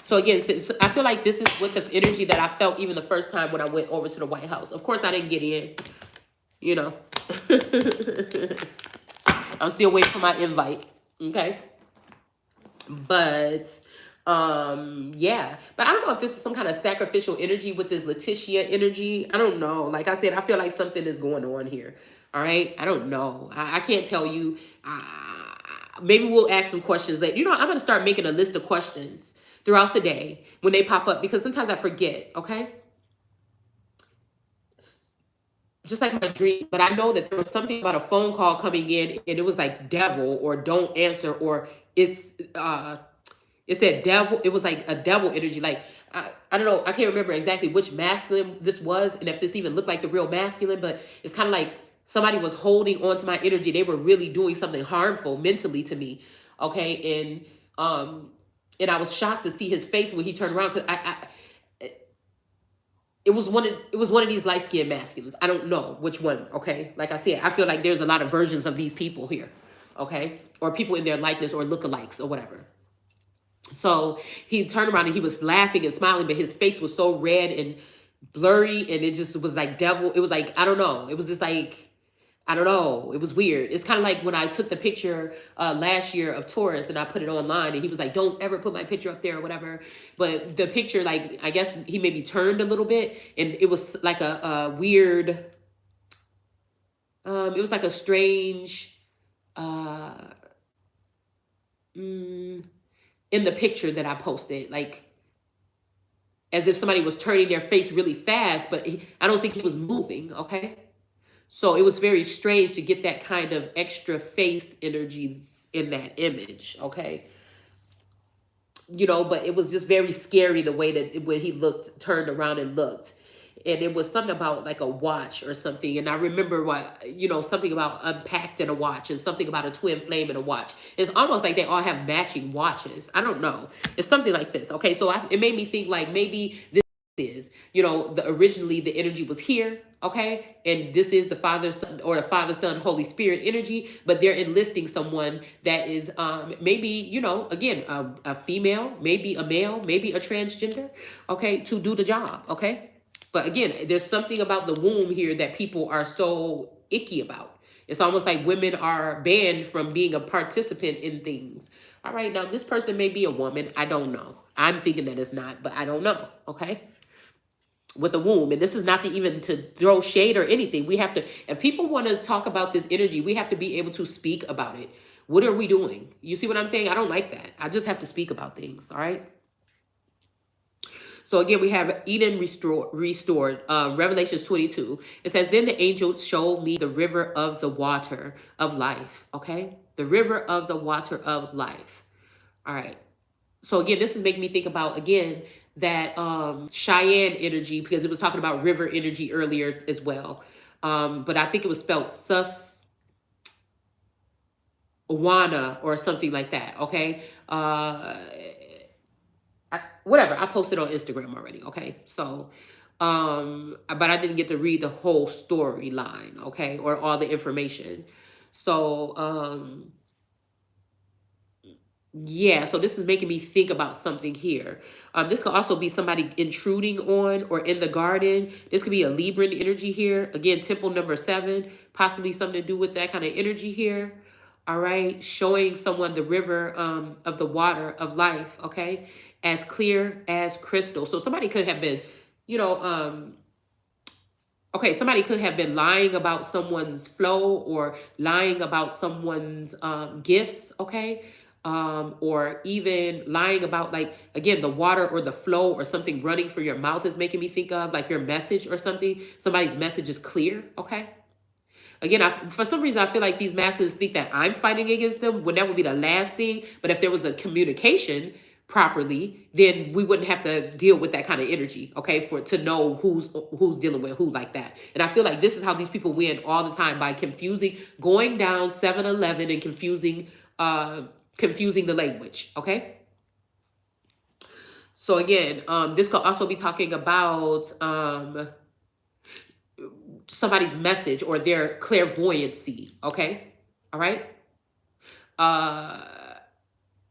So again, since I feel like this is with the energy that I felt even the first time when I went over to the White House. Of course, I didn't get in, you know. I'm still waiting for my invite. Okay. But yeah, but I don't know if this is some kind of sacrificial energy with this Letitia energy. I don't know. Like I said, I feel like something is going on here. All right. I don't know. I can't tell you. Maybe we'll ask some questions later. You know, I'm going to start making a list of questions throughout the day when they pop up, because sometimes I forget. Okay. Just like my dream, but I know that there was something about a phone call coming in, and it was like devil or don't answer, or it's it said devil. It was like a devil energy. Like, I don't know. I can't remember exactly which masculine this was, and if this even looked like the real masculine, but it's kind of like somebody was holding on to my energy. They were really doing something harmful mentally to me. Okay. And I was shocked to see his face when he turned around, because it was one of these light-skinned masculines. I don't know which one, okay? Like I said, I feel like there's a lot of versions of these people here, okay? Or people in their likeness or lookalikes or whatever. So he turned around and he was laughing and smiling, but his face was so red and blurry, and it just was like devil. It was like, I don't know. It was just like, I don't know. It was weird. It's kind of like when I took the picture last year of Taurus and I put it online, and he was like, don't ever put my picture up there or whatever. But the picture, like, I guess he maybe turned a little bit, and it was like a weird, it was like a strange, in the picture that I posted, like as if somebody was turning their face really fast, but I don't think he was moving, okay? So it was very strange to get that kind of extra face energy in that image, okay? You know, but it was just very scary the way that when he looked, turned around and looked. And it was something about like a watch or something. And I remember what, you know, something about unpacked in a watch and something about a twin flame in a watch. It's almost like they all have matching watches. I don't know. It's something like this. Okay, so it made me think like maybe this is, you know, originally the energy was here, okay? And this is the Father, Son, or the Father, Son, Holy Spirit energy, but they're enlisting someone that is maybe, you know, again, a female, maybe a male, maybe a transgender, okay, to do the job, okay? But again, there's something about the womb here that people are so icky about. It's almost like women are banned from being a participant in things. All right, now this person may be a woman. I don't know. I'm thinking that it's not, but I don't know, okay? with a womb. And this is not to even to throw shade or anything. We have to, if people want to talk about this energy, we have to be able to speak about it. What are we doing? You see what I'm saying? I don't like that. I just have to speak about things. All right. So again, we have Eden restored. Revelations 22. It says, then the angel showed me the river of the water of life. Okay. The river of the water of life. All right. So again, this is making me think about, again, that Cheyenne energy, because it was talking about river energy earlier as well. But I think it was spelled Suswana or something like that. Okay. Whatever. I posted on Instagram already. Okay. So, but I didn't get to read the whole storyline. Okay. Or all the information. So, yeah, so this is making me think about something here. This could also be somebody intruding on or in the garden. This could be a Libran energy here. Again, temple number 7, possibly something to do with that kind of energy here. All right, showing someone the river of the water of life, okay, as clear as crystal. So somebody could have been, you know, okay, somebody could have been lying about someone's flow or lying about someone's gifts, okay? Or even lying about, like, again, the water or the flow or something running for your mouth is making me think of, like, your message or something. Somebody's message is clear, okay? Again, for some reason, I feel like these masses think that I'm fighting against them when that would be the last thing. But if there was a communication properly, then we wouldn't have to deal with that kind of energy, okay, for to know who's dealing with who like that. And I feel like this is how these people win all the time, by confusing, going down 7-Eleven and confusing the language, okay? So again, this could also be talking about somebody's message or their clairvoyancy, okay? All right?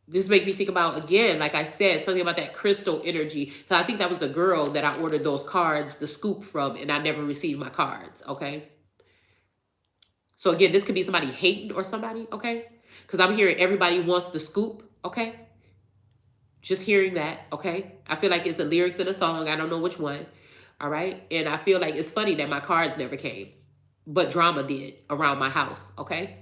This makes me think about, again, like I said, something about that crystal energy. So I think that was the girl that I ordered those cards, the scoop from, and I never received my cards, okay? So again, this could be somebody hating or somebody, okay? Because I'm hearing everybody wants the scoop, okay? Just hearing that, okay? I feel like it's the lyrics in a song. I don't know which one, all right? And I feel like it's funny that my cards never came, but drama did around my house, okay?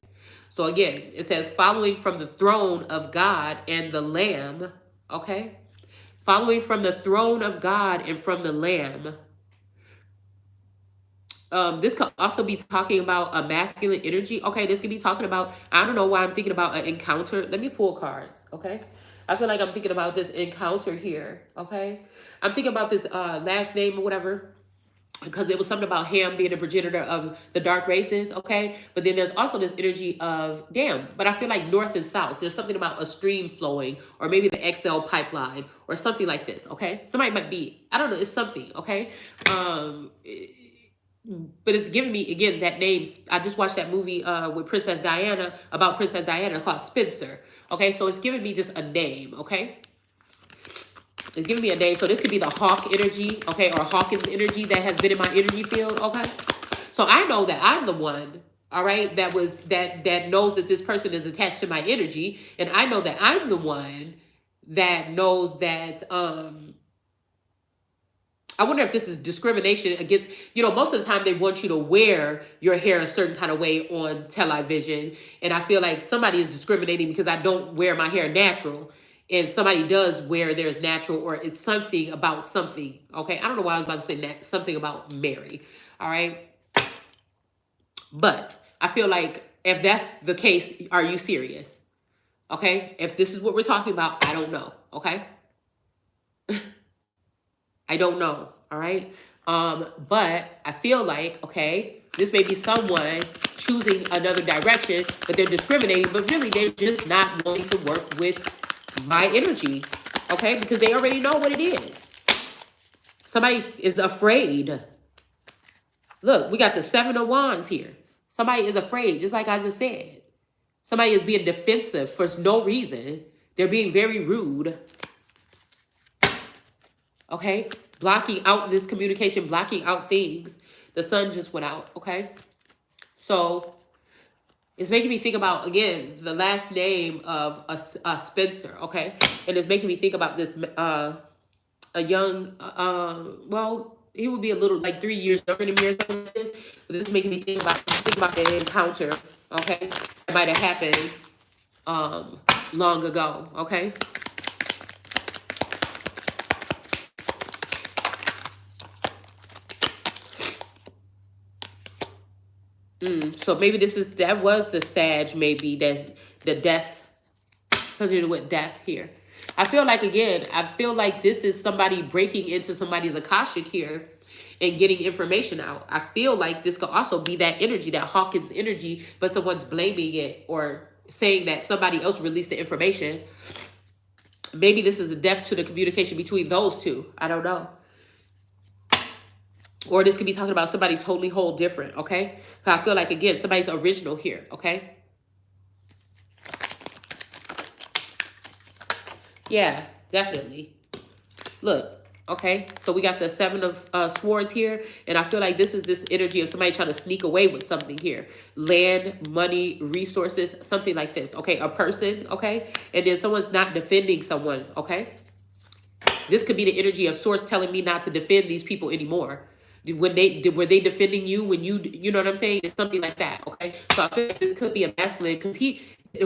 So again, it says, following from the throne of God and the Lamb, okay? Following from the throne of God and from the Lamb. This could also be talking about a masculine energy. Okay, this could be talking about, I don't know why I'm thinking about an encounter. Let me pull cards, okay? I feel like I'm thinking about this encounter here, okay? I'm thinking about this last name or whatever, because it was something about Ham being a progenitor of the dark races, okay? But then there's also this energy of, damn, but I feel like north and south. There's something about a stream flowing, or maybe the XL pipeline, or something like this, okay? Somebody might be, I don't know, it's something, okay? But it's giving me, again, that name. I just watched that movie with Princess Diana, about Princess Diana, called Spencer, okay? So it's giving me just a name, okay? It's giving me a name. So this could be the Hawk energy, okay, or Hawkins energy that has been in my energy field, okay? So I know that I'm the one, all right, that knows that this person is attached to my energy, and I know that I'm the one that knows that I wonder if this is discrimination against, most of the time they want you to wear your hair a certain kind of way on television. And I feel like somebody is discriminating because I don't wear my hair natural. And somebody does wear theirs natural, or it's something about something. Okay. I don't know why I was about to say that, something about Mary. All right. But I feel like if that's the case, are you serious? Okay. If this is what we're talking about, I don't know. Okay. I don't know, all right? But I feel like, okay, this may be someone choosing another direction, but they're discriminating, but really they're just not willing to work with my energy, okay? Because they already know what it is. Somebody is afraid. Look, we got the 7 of Wands here. Somebody is afraid, just like I just said. Somebody is being defensive for no reason. They're being very rude. Okay, blocking out this communication, blocking out things. The sun just went out, okay? So it's making me think about, again, the last name of a Spencer, okay? And it's making me think about this, a young, well, he would be a little like 3 years younger than me or something like this. But this is making me think about the encounter, okay? It might have happened long ago, okay? So maybe that was the Sag, maybe that the death, something to do with death here. I feel like, again, I feel like this is somebody breaking into somebody's Akashic here and getting information out. I feel like this could also be that energy, that Hawkins energy, but someone's blaming it or saying that somebody else released the information. Maybe this is a death to the communication between those two. I don't know. Or this could be talking about somebody totally whole different, okay? I feel like, again, somebody's original here, okay? Yeah, definitely. Look, okay? So we got the Seven of Swords here, and I feel like this is this energy of somebody trying to sneak away with something here. Land, money, resources, something like this, okay? A person, okay? And then someone's not defending someone, okay? This could be the energy of Source telling me not to defend these people anymore. Were they defending you when you know what I'm saying? It's something like that, okay? So I feel like this could be a masculine because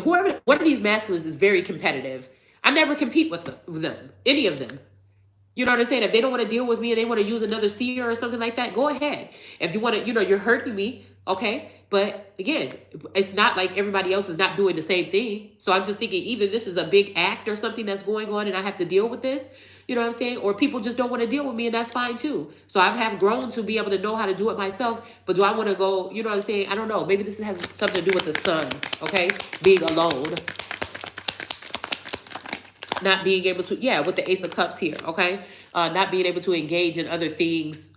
one of these masculines is very competitive. I never compete with them, any of them. You know what I'm saying? If they don't want to deal with me and they want to use another seer or something like that, go ahead. If you want to, you're hurting me, okay? But again, it's not like everybody else is not doing the same thing. So I'm just thinking either this is a big act or something that's going on and I have to deal with this, you know what I'm saying? Or people just don't want to deal with me and that's fine too. So I have grown to be able to know how to do it myself. But do I want to go, you know what I'm saying? I don't know. Maybe this has something to do with the sun, okay? Being alone. Not being able to, yeah, with the Ace of Cups here, okay? Not being able to engage in other things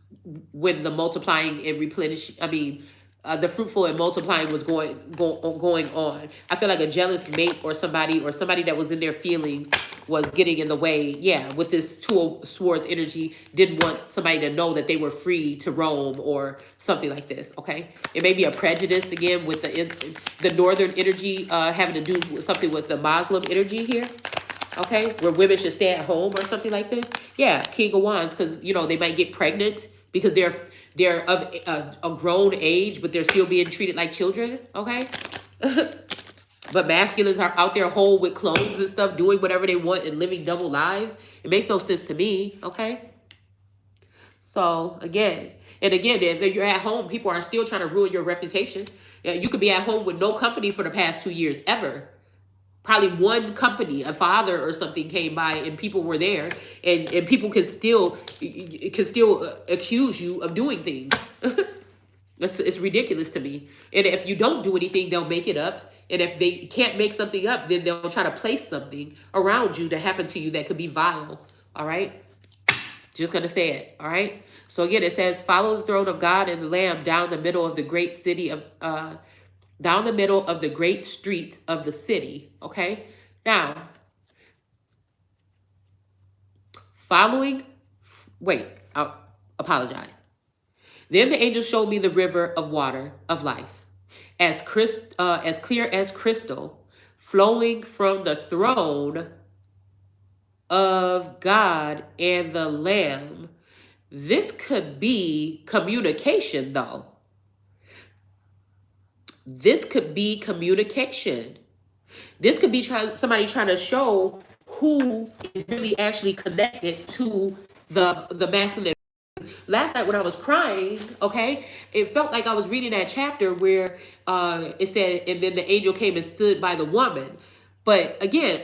when the multiplying and the fruitful and multiplying was going on. I feel like a jealous mate or somebody that was in their feelings was getting in the way. Yeah, with this Two of Swords energy, didn't want somebody to know that they were free to roam or something like this, okay? It may be a prejudice, again, with the northern energy having to do with something with the Muslim energy here. Okay, where women should stay at home or something like this. Yeah, King of Wands, because they might get pregnant because they're of a grown age, but they're still being treated like children. Okay, but masculines are out there whole with clones and stuff, doing whatever they want and living double lives. It makes no sense to me. Okay, so again, if you're at home, people are still trying to ruin your reputation. You could be at home with no company for the past 2 years ever. Probably one company, a father or something came by and people were there and people can still accuse you of doing things. It's ridiculous to me. And if you don't do anything, they'll make it up. And if they can't make something up, then they'll try to place something around you to happen to you that could be vile. All right. Just going to say it. All right. So again, it says, follow the throne of God and the Lamb down the middle of the great city of, down the middle of the great street of the city, okay? Now, I'll apologize. Then the angel showed me the river of water of life, as clear as crystal, flowing from the throne of God and the Lamb. This could be communication, though. This could be communication. This could be somebody trying to show who is really actually connected to the masculine. Last night when I was crying, okay, it felt like I was reading that chapter where it said, and then the angel came and stood by the woman. But again,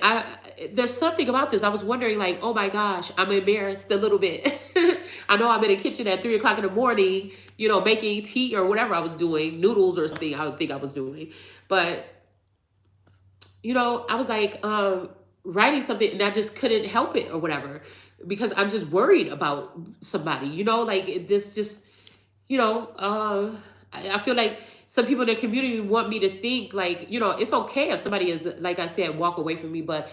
there's something about this. I was wondering, like, oh my gosh, I'm embarrassed a little bit. I know I'm in the kitchen at 3 o'clock in the morning, making tea or whatever I was doing, noodles or something I would think I was doing. But, I was like writing something and I just couldn't help it or whatever because I'm just worried about somebody, like this just, I feel like some people in the community want me to think like, it's okay if somebody is, like I said, walk away from me, but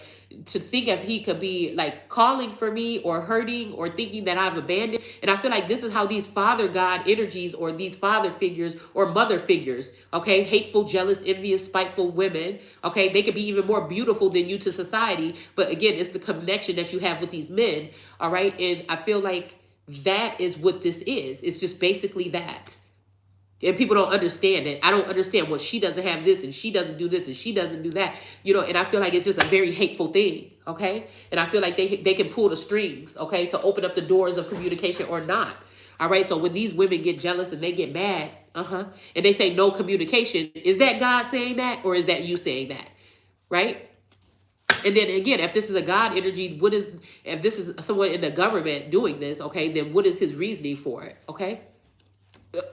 to think if he could be like calling for me or hurting or thinking that I've abandoned. And I feel like this is how these father God energies or these father figures or mother figures, okay, hateful, jealous, envious, spiteful women, okay, they could be even more beautiful than you to society. But again, it's the connection that you have with these men, all right? And I feel like That is what this is. It's just basically that. And people don't understand it. I don't understand what she doesn't have this and she doesn't do this and she doesn't do that. And I feel like it's just a very hateful thing, okay? And I feel like they can pull the strings, okay, to open up the doors of communication or not. All right, so when these women get jealous and they get mad, and they say no communication, is that God saying that or is that you saying that, right? And then again, if this is a God energy, if this is someone in the government doing this, okay, then what is his reasoning for it, okay?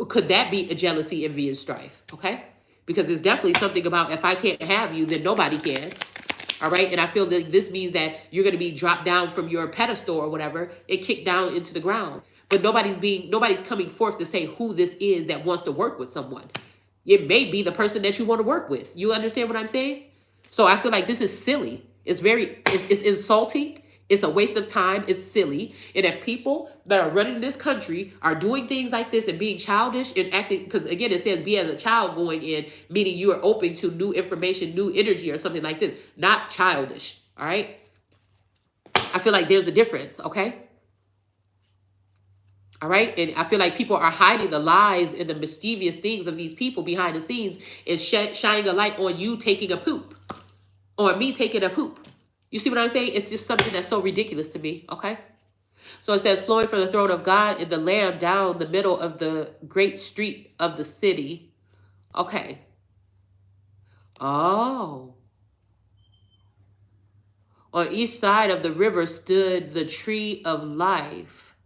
Could that be a jealousy, envy, and strife, okay? Because there's definitely something about if I can't have you, then nobody can, all right? And I feel that this means that you're going to be dropped down from your pedestal or whatever and kicked down into the ground. But nobody's coming forth to say who this is that wants to work with someone. It may be the person that you want to work with. You understand what I'm saying? So I feel like this is silly. It's insulting. It's a waste of time. It's silly. And if people that are running this country are doing things like this and being childish and acting, because again, it says be as a child going in, meaning you are open to new information, new energy or something like this, not childish. All right. I feel like there's a difference. Okay. All right. And I feel like people are hiding the lies and the mischievous things of these people behind the scenes and shining a light on you taking a poop or me taking a poop. You see what I'm saying? It's just something that's so ridiculous to me. Okay. So it says flowing from the throne of God and the Lamb down the middle of the great street of the city. Okay. Oh. On each side of the river stood the tree of life,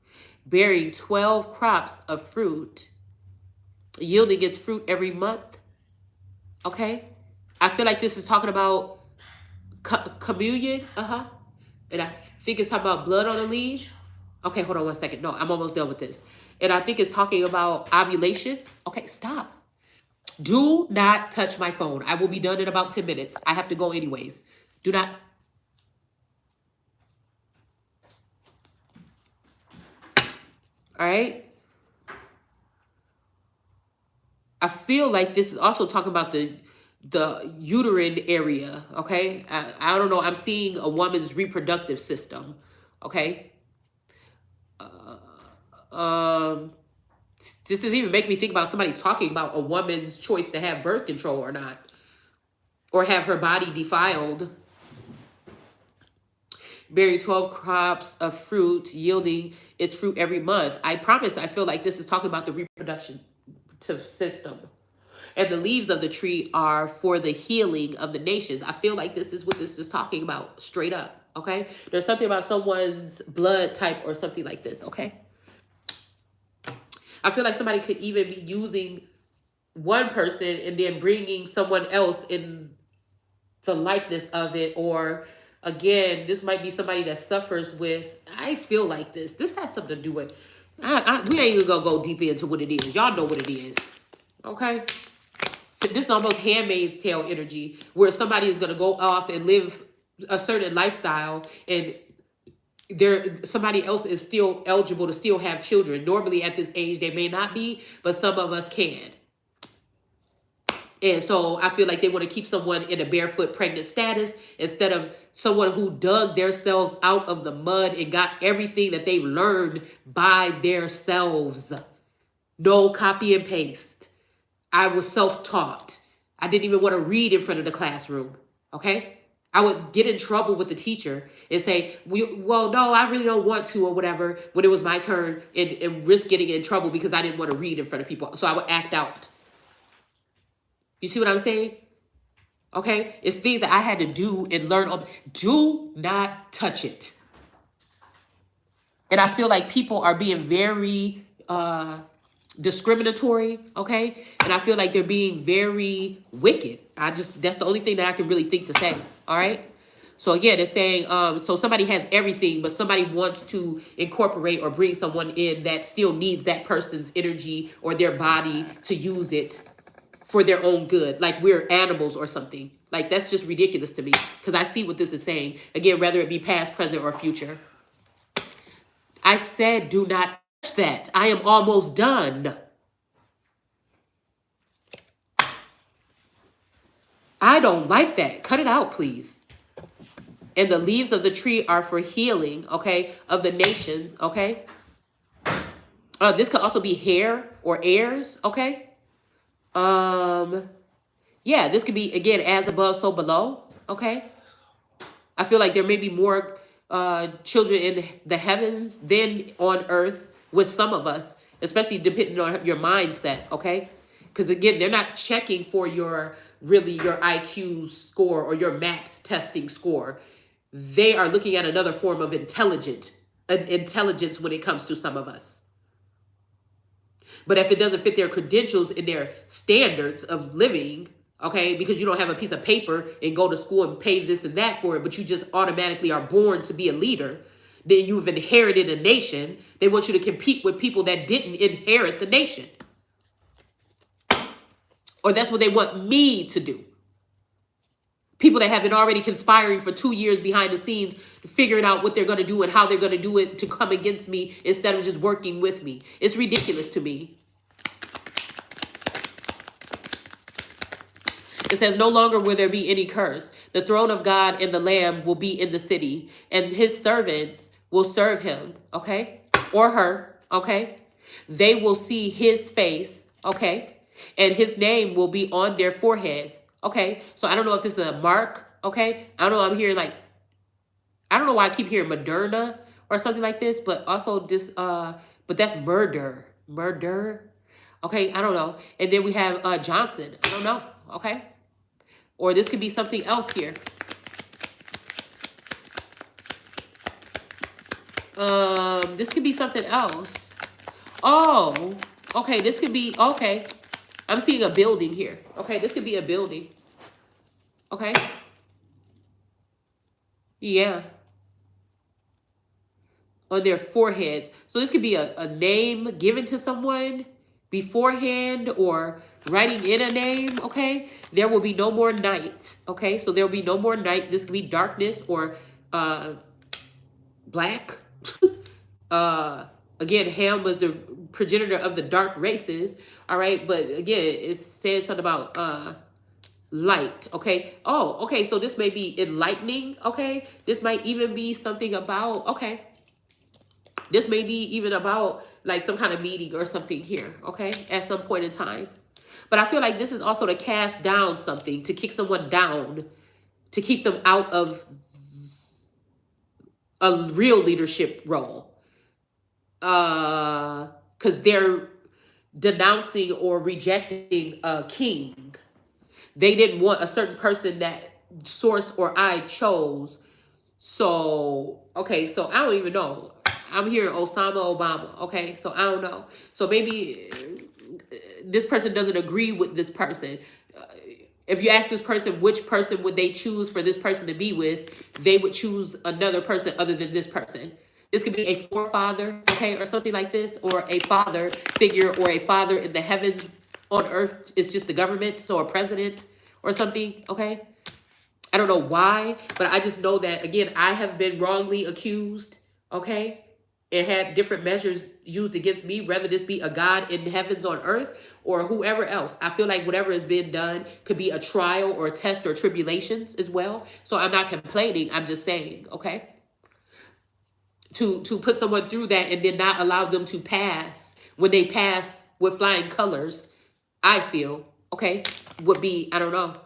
bearing 12 crops of fruit, yielding its fruit every month. Okay. I feel like this is talking about communion. And I think it's talking about blood on the leaves. Okay, hold on 1 second. No, I'm almost done with this. And I think it's talking about ovulation. Okay, stop. Do not touch my phone. I will be done in about 10 minutes. I have to go anyways. Do not. All right. I feel like this is also talking about the uterine area. Okay. I don't know. I'm seeing a woman's reproductive system. Okay. This doesn't even make me think about somebody's talking about a woman's choice to have birth control or not, or have her body defiled. Bearing 12 crops of fruit, yielding its fruit every month. I promise, I feel like this is talking about the reproductive system. And the leaves of the tree are for the healing of the nations. I feel like this is what this is talking about straight up, okay? There's something about someone's blood type or something like this, okay? I feel like somebody could even be using one person and then bringing someone else in the likeness of it. Or again, this might be somebody that suffers with, I feel like this has something to do with, we ain't even gonna go deep into what it is. Y'all know what it is, okay? So this is almost Handmaid's Tale energy, where somebody is gonna go off and live a certain lifestyle and somebody else is still eligible to still have children. Normally at this age they may not be, but some of us can. And so I feel like they want to keep someone in a barefoot pregnant status instead of someone who dug themselves out of the mud and got everything that they've learned by themselves. No copy and paste. I was self-taught. I didn't even want to read in front of the classroom. Okay? I would get in trouble with the teacher and say, well, no, I really don't want to or whatever when it was my turn, and risk getting in trouble because I didn't want to read in front of people. So I would act out. You see what I'm saying? Okay? It's things that I had to do and learn. Do not touch it. And I feel like people are being very discriminatory, okay? And I feel like they're being very wicked. That's the only thing that I can really think to say, all right? So again, it's saying, so somebody has everything, but somebody wants to incorporate or bring someone in that still needs that person's energy or their body to use it for their own good, like we're animals or something. Like, that's just ridiculous to me, because I see what this is saying. Again, whether it be past, present, or future. I said, do not touch that. I am almost done. I don't like that. Cut it out, please. And the leaves of the tree are for healing, okay, of the nations, okay? This could also be hair or heirs, okay? Um, yeah, this could be, again, as above, so below, okay? I feel like there may be more children in the heavens than on earth with some of us, especially depending on your mindset, okay? Because again, they're not checking for your IQ score or your MAPS testing score. They are looking at another form of intelligence when it comes to some of us. But if it doesn't fit their credentials and their standards of living, okay, because you don't have a piece of paper and go to school and pay this and that for it, but you just automatically are born to be a leader, then you've inherited a nation. They want you to compete with people that didn't inherit the nation. Or that's what they want me to do. People that have been already conspiring for 2 years behind the scenes, figuring out what they're going to do and how they're going to do it to come against me instead of just working with me. It's ridiculous to me. It says, no longer will there be any curse. The throne of God and the Lamb will be in the city, and his servants will serve him, okay? Or her, okay? They will see his face, okay? And his name will be on their foreheads, okay? So I don't know if this is a mark, okay? I don't know, I'm hearing like, I don't know why I keep hearing Moderna or something like this, but also this, but that's murder. Murder, okay? I don't know. And then we have Johnson. I don't know, okay? Or this could be something else here. This could be something else. Oh, okay. This could be, okay. I'm seeing a building here. Okay, this could be a building. Okay. Yeah. On their foreheads. So this could be a name given to someone beforehand or writing in a name, okay? There will be no more night, okay? So there will be no more night. This could be darkness or black. Again, Ham was the progenitor of the dark races, all right? But again, it says something about light, okay? Oh, okay, so this may be enlightening, okay? This might even be something about, okay, this may be even about like some kind of meeting or something here, okay, at some point in time. But I feel like this is also to cast down something, to kick someone down, to keep them out of a real leadership role. Because they're denouncing or rejecting a king. They didn't want a certain person that Source or I chose. So, okay, so I don't even know. I'm hearing Osama Obama, okay? So I don't know. So maybe this person doesn't agree with this person. If you ask this person which person would they choose for this person to be with, they would choose another person other than this person. This could be a forefather, okay, or something like this, or a father figure, or a father in the heavens. On earth, it's just the government, so a president or something, okay? I don't know why, but I just know that, again, I have been wrongly accused, okay? And had different measures used against me, whether this be a God in heavens on earth or whoever else. I feel like whatever has been done could be a trial or a test or tribulations as well. So I'm not complaining. I'm just saying, okay? To put someone through that and then not allow them to pass when they pass with flying colors, I feel, okay, would be, I don't know.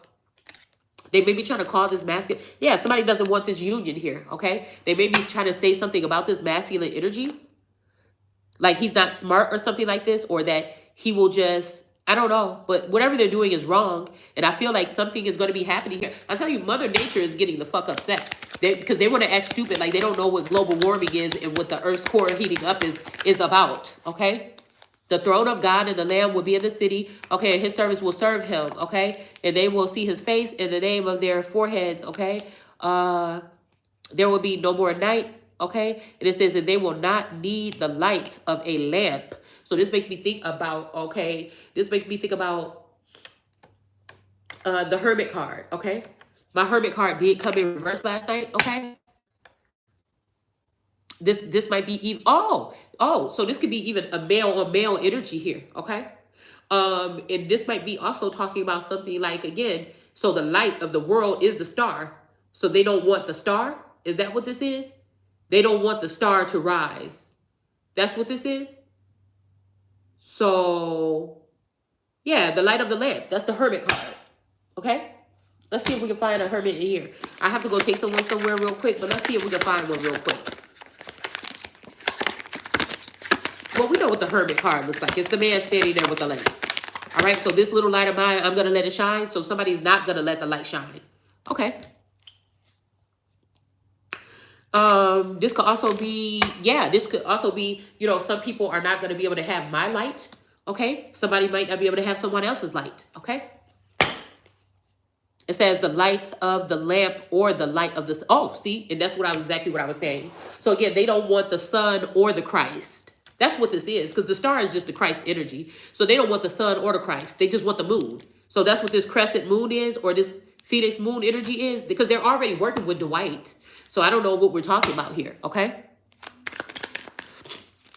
They may be trying to call this masculine. Yeah, somebody doesn't want this union here, okay? They may be trying to say something about this masculine energy. Like he's not smart or something like this, or that he will just, I don't know. But whatever they're doing is wrong. And I feel like something is going to be happening here. I tell you, Mother Nature is getting the fuck upset. Because they want to act stupid. Like they don't know what global warming is and what the Earth's core heating up is about, okay? The throne of God and the Lamb will be in the city. Okay, and his servants will serve him. Okay, and they will see his face in the name of their foreheads. Okay, there will be no more night. Okay, and it says that they will not need the light of a lamp. So this makes me think about, okay, this makes me think about the Hermit card. Okay, my Hermit card did come in reverse last night. Okay. This might be even, so this could be even a male on male energy here, okay? And this might be also talking about something like, again, so the light of the world is the star. So they don't want the star? Is that what this is? They don't want the star to rise. That's what this is? So, yeah, the light of the lamp. That's the hermit card. Okay? Let's see if we can find a hermit in here. I have to go take someone somewhere real quick, but let's see if we can find one real quick. Well, we know what the hermit card looks like. It's the man standing there with the lamp. All right, so this little light of mine, I'm going to let it shine. So somebody's not going to let the light shine. Okay. This could also be, this could also be, some people are not going to be able to have my light. Okay. Somebody might not be able to have someone else's light. Okay. It says the light of the lamp or the light of the, see, and that's exactly what I was saying. So again, they don't want the sun or the Christ. That's what this is, because the star is just the Christ energy. So they don't want the sun or the Christ. They just want the moon. So that's what this crescent moon is, or this Phoenix moon energy is, because they're already working with Dwight. So I don't know what we're talking about here, okay?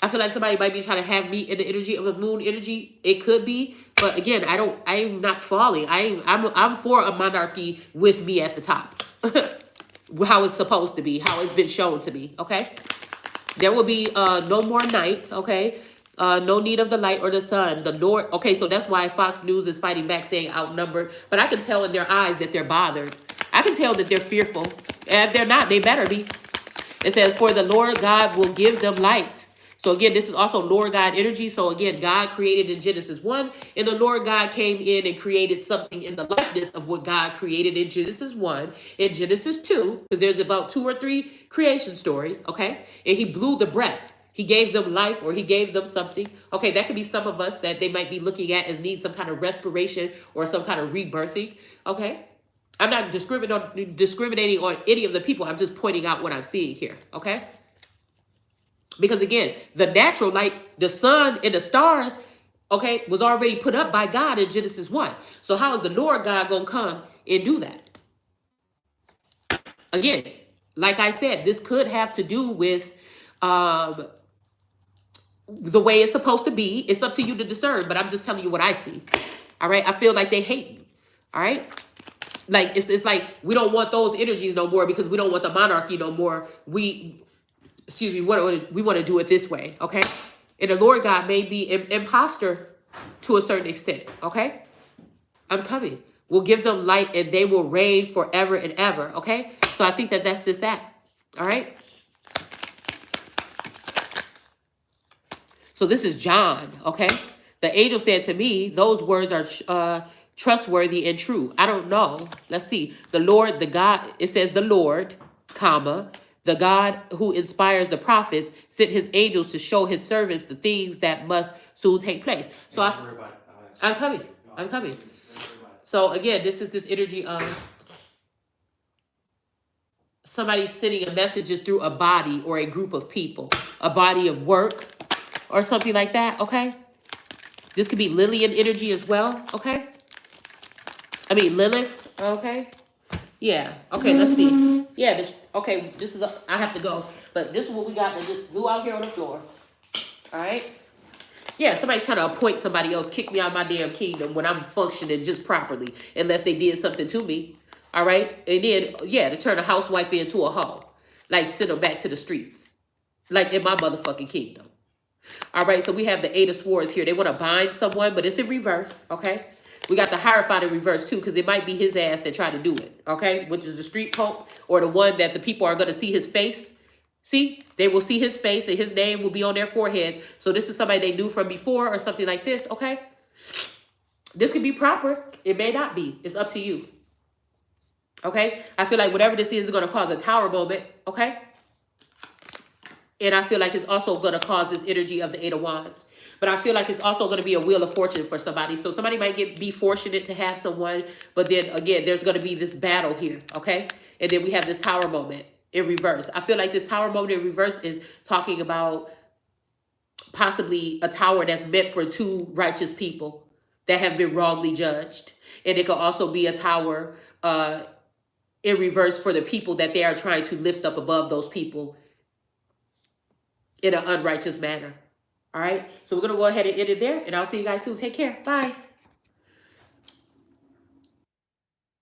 I feel like somebody might be trying to have me in the energy of a moon energy. It could be, but again, I'm not falling. I'm for a monarchy with me at the top. How it's supposed to be, how it's been shown to me, okay? There will be no more night, okay? No need of the light or the sun. The Lord, okay, so that's why Fox News is fighting back saying outnumbered. But I can tell in their eyes that they're bothered. I can tell that they're fearful. And if they're not, they better be. It says, for the Lord God will give them light. So again, this is also Lord God energy. So again, God created in Genesis 1, and the Lord God came in and created something in the likeness of what God created in Genesis 1, in Genesis 2, because there's about 2 or 3 creation stories, okay? And he blew the breath. He gave them life, or he gave them something. Okay, that could be some of us that they might be looking at as need some kind of respiration or some kind of rebirthing, okay? I'm not discriminating on any of the people. I'm just pointing out what I'm seeing here, okay? Because again, the natural light, the sun and the stars, okay, was already put up by God in Genesis 1. So how is the Lord God going to come and do that? Again, like I said, this could have to do with the way it's supposed to be. It's up to you to discern, but I'm just telling you what I see. All right? I feel like they hate me. All right? Like, it's like we don't want those energies no more because we don't want the monarchy no more. We want to do it this way, okay? And the Lord God may be an imposter to a certain extent, okay? I'm coming. We'll give them light and they will reign forever and ever, okay? So I think that that's this act, all right? So this is John, okay? The angel said to me, those words are trustworthy and true. I don't know. Let's see. The Lord, the God, it says the Lord, comma, the God who inspires the prophets sent his angels to show his servants the things that must soon take place. So I'm coming. I'm coming. So again, this is this energy of somebody sending a messages through a body or a group of people, a body of work or something like that, okay? This could be Lillian energy as well, okay? I mean, Lilith, okay? Yeah. Okay, let's see. Yeah, this is, I have to go. But this is what we got that just blew out here on the floor. All right? Yeah, somebody's trying to appoint somebody else, kick me out of my damn kingdom when I'm functioning just properly, unless they did something to me. All right? And then, yeah, to turn a housewife into a hoe. Like, send them back to the streets. Like, in my motherfucking kingdom. All right, so we have the Eight of Swords here. They want to bind someone, but it's in reverse, okay? We got the Hierophant in reverse, too, because it might be his ass that tried to do it, okay? Which is the street pope or the one that the people are going to see his face. See? They will see his face and his name will be on their foreheads. So this is somebody they knew from before or something like this, okay? This could be proper. It may not be. It's up to you, okay? I feel like whatever this is going to cause a tower moment, okay? And I feel like it's also going to cause this energy of the Eight of Wands. But I feel like it's also going to be a wheel of fortune for somebody. So somebody might be fortunate to have someone. But then, again, there's going to be this battle here, okay? And then we have this tower moment in reverse. I feel like this tower moment in reverse is talking about possibly a tower that's meant for 2 righteous people that have been wrongly judged. And it could also be a tower in reverse for the people that they are trying to lift up above those people in an unrighteous manner. All right. So we're going to go ahead and end it there. And I'll see you guys soon. Take care. Bye.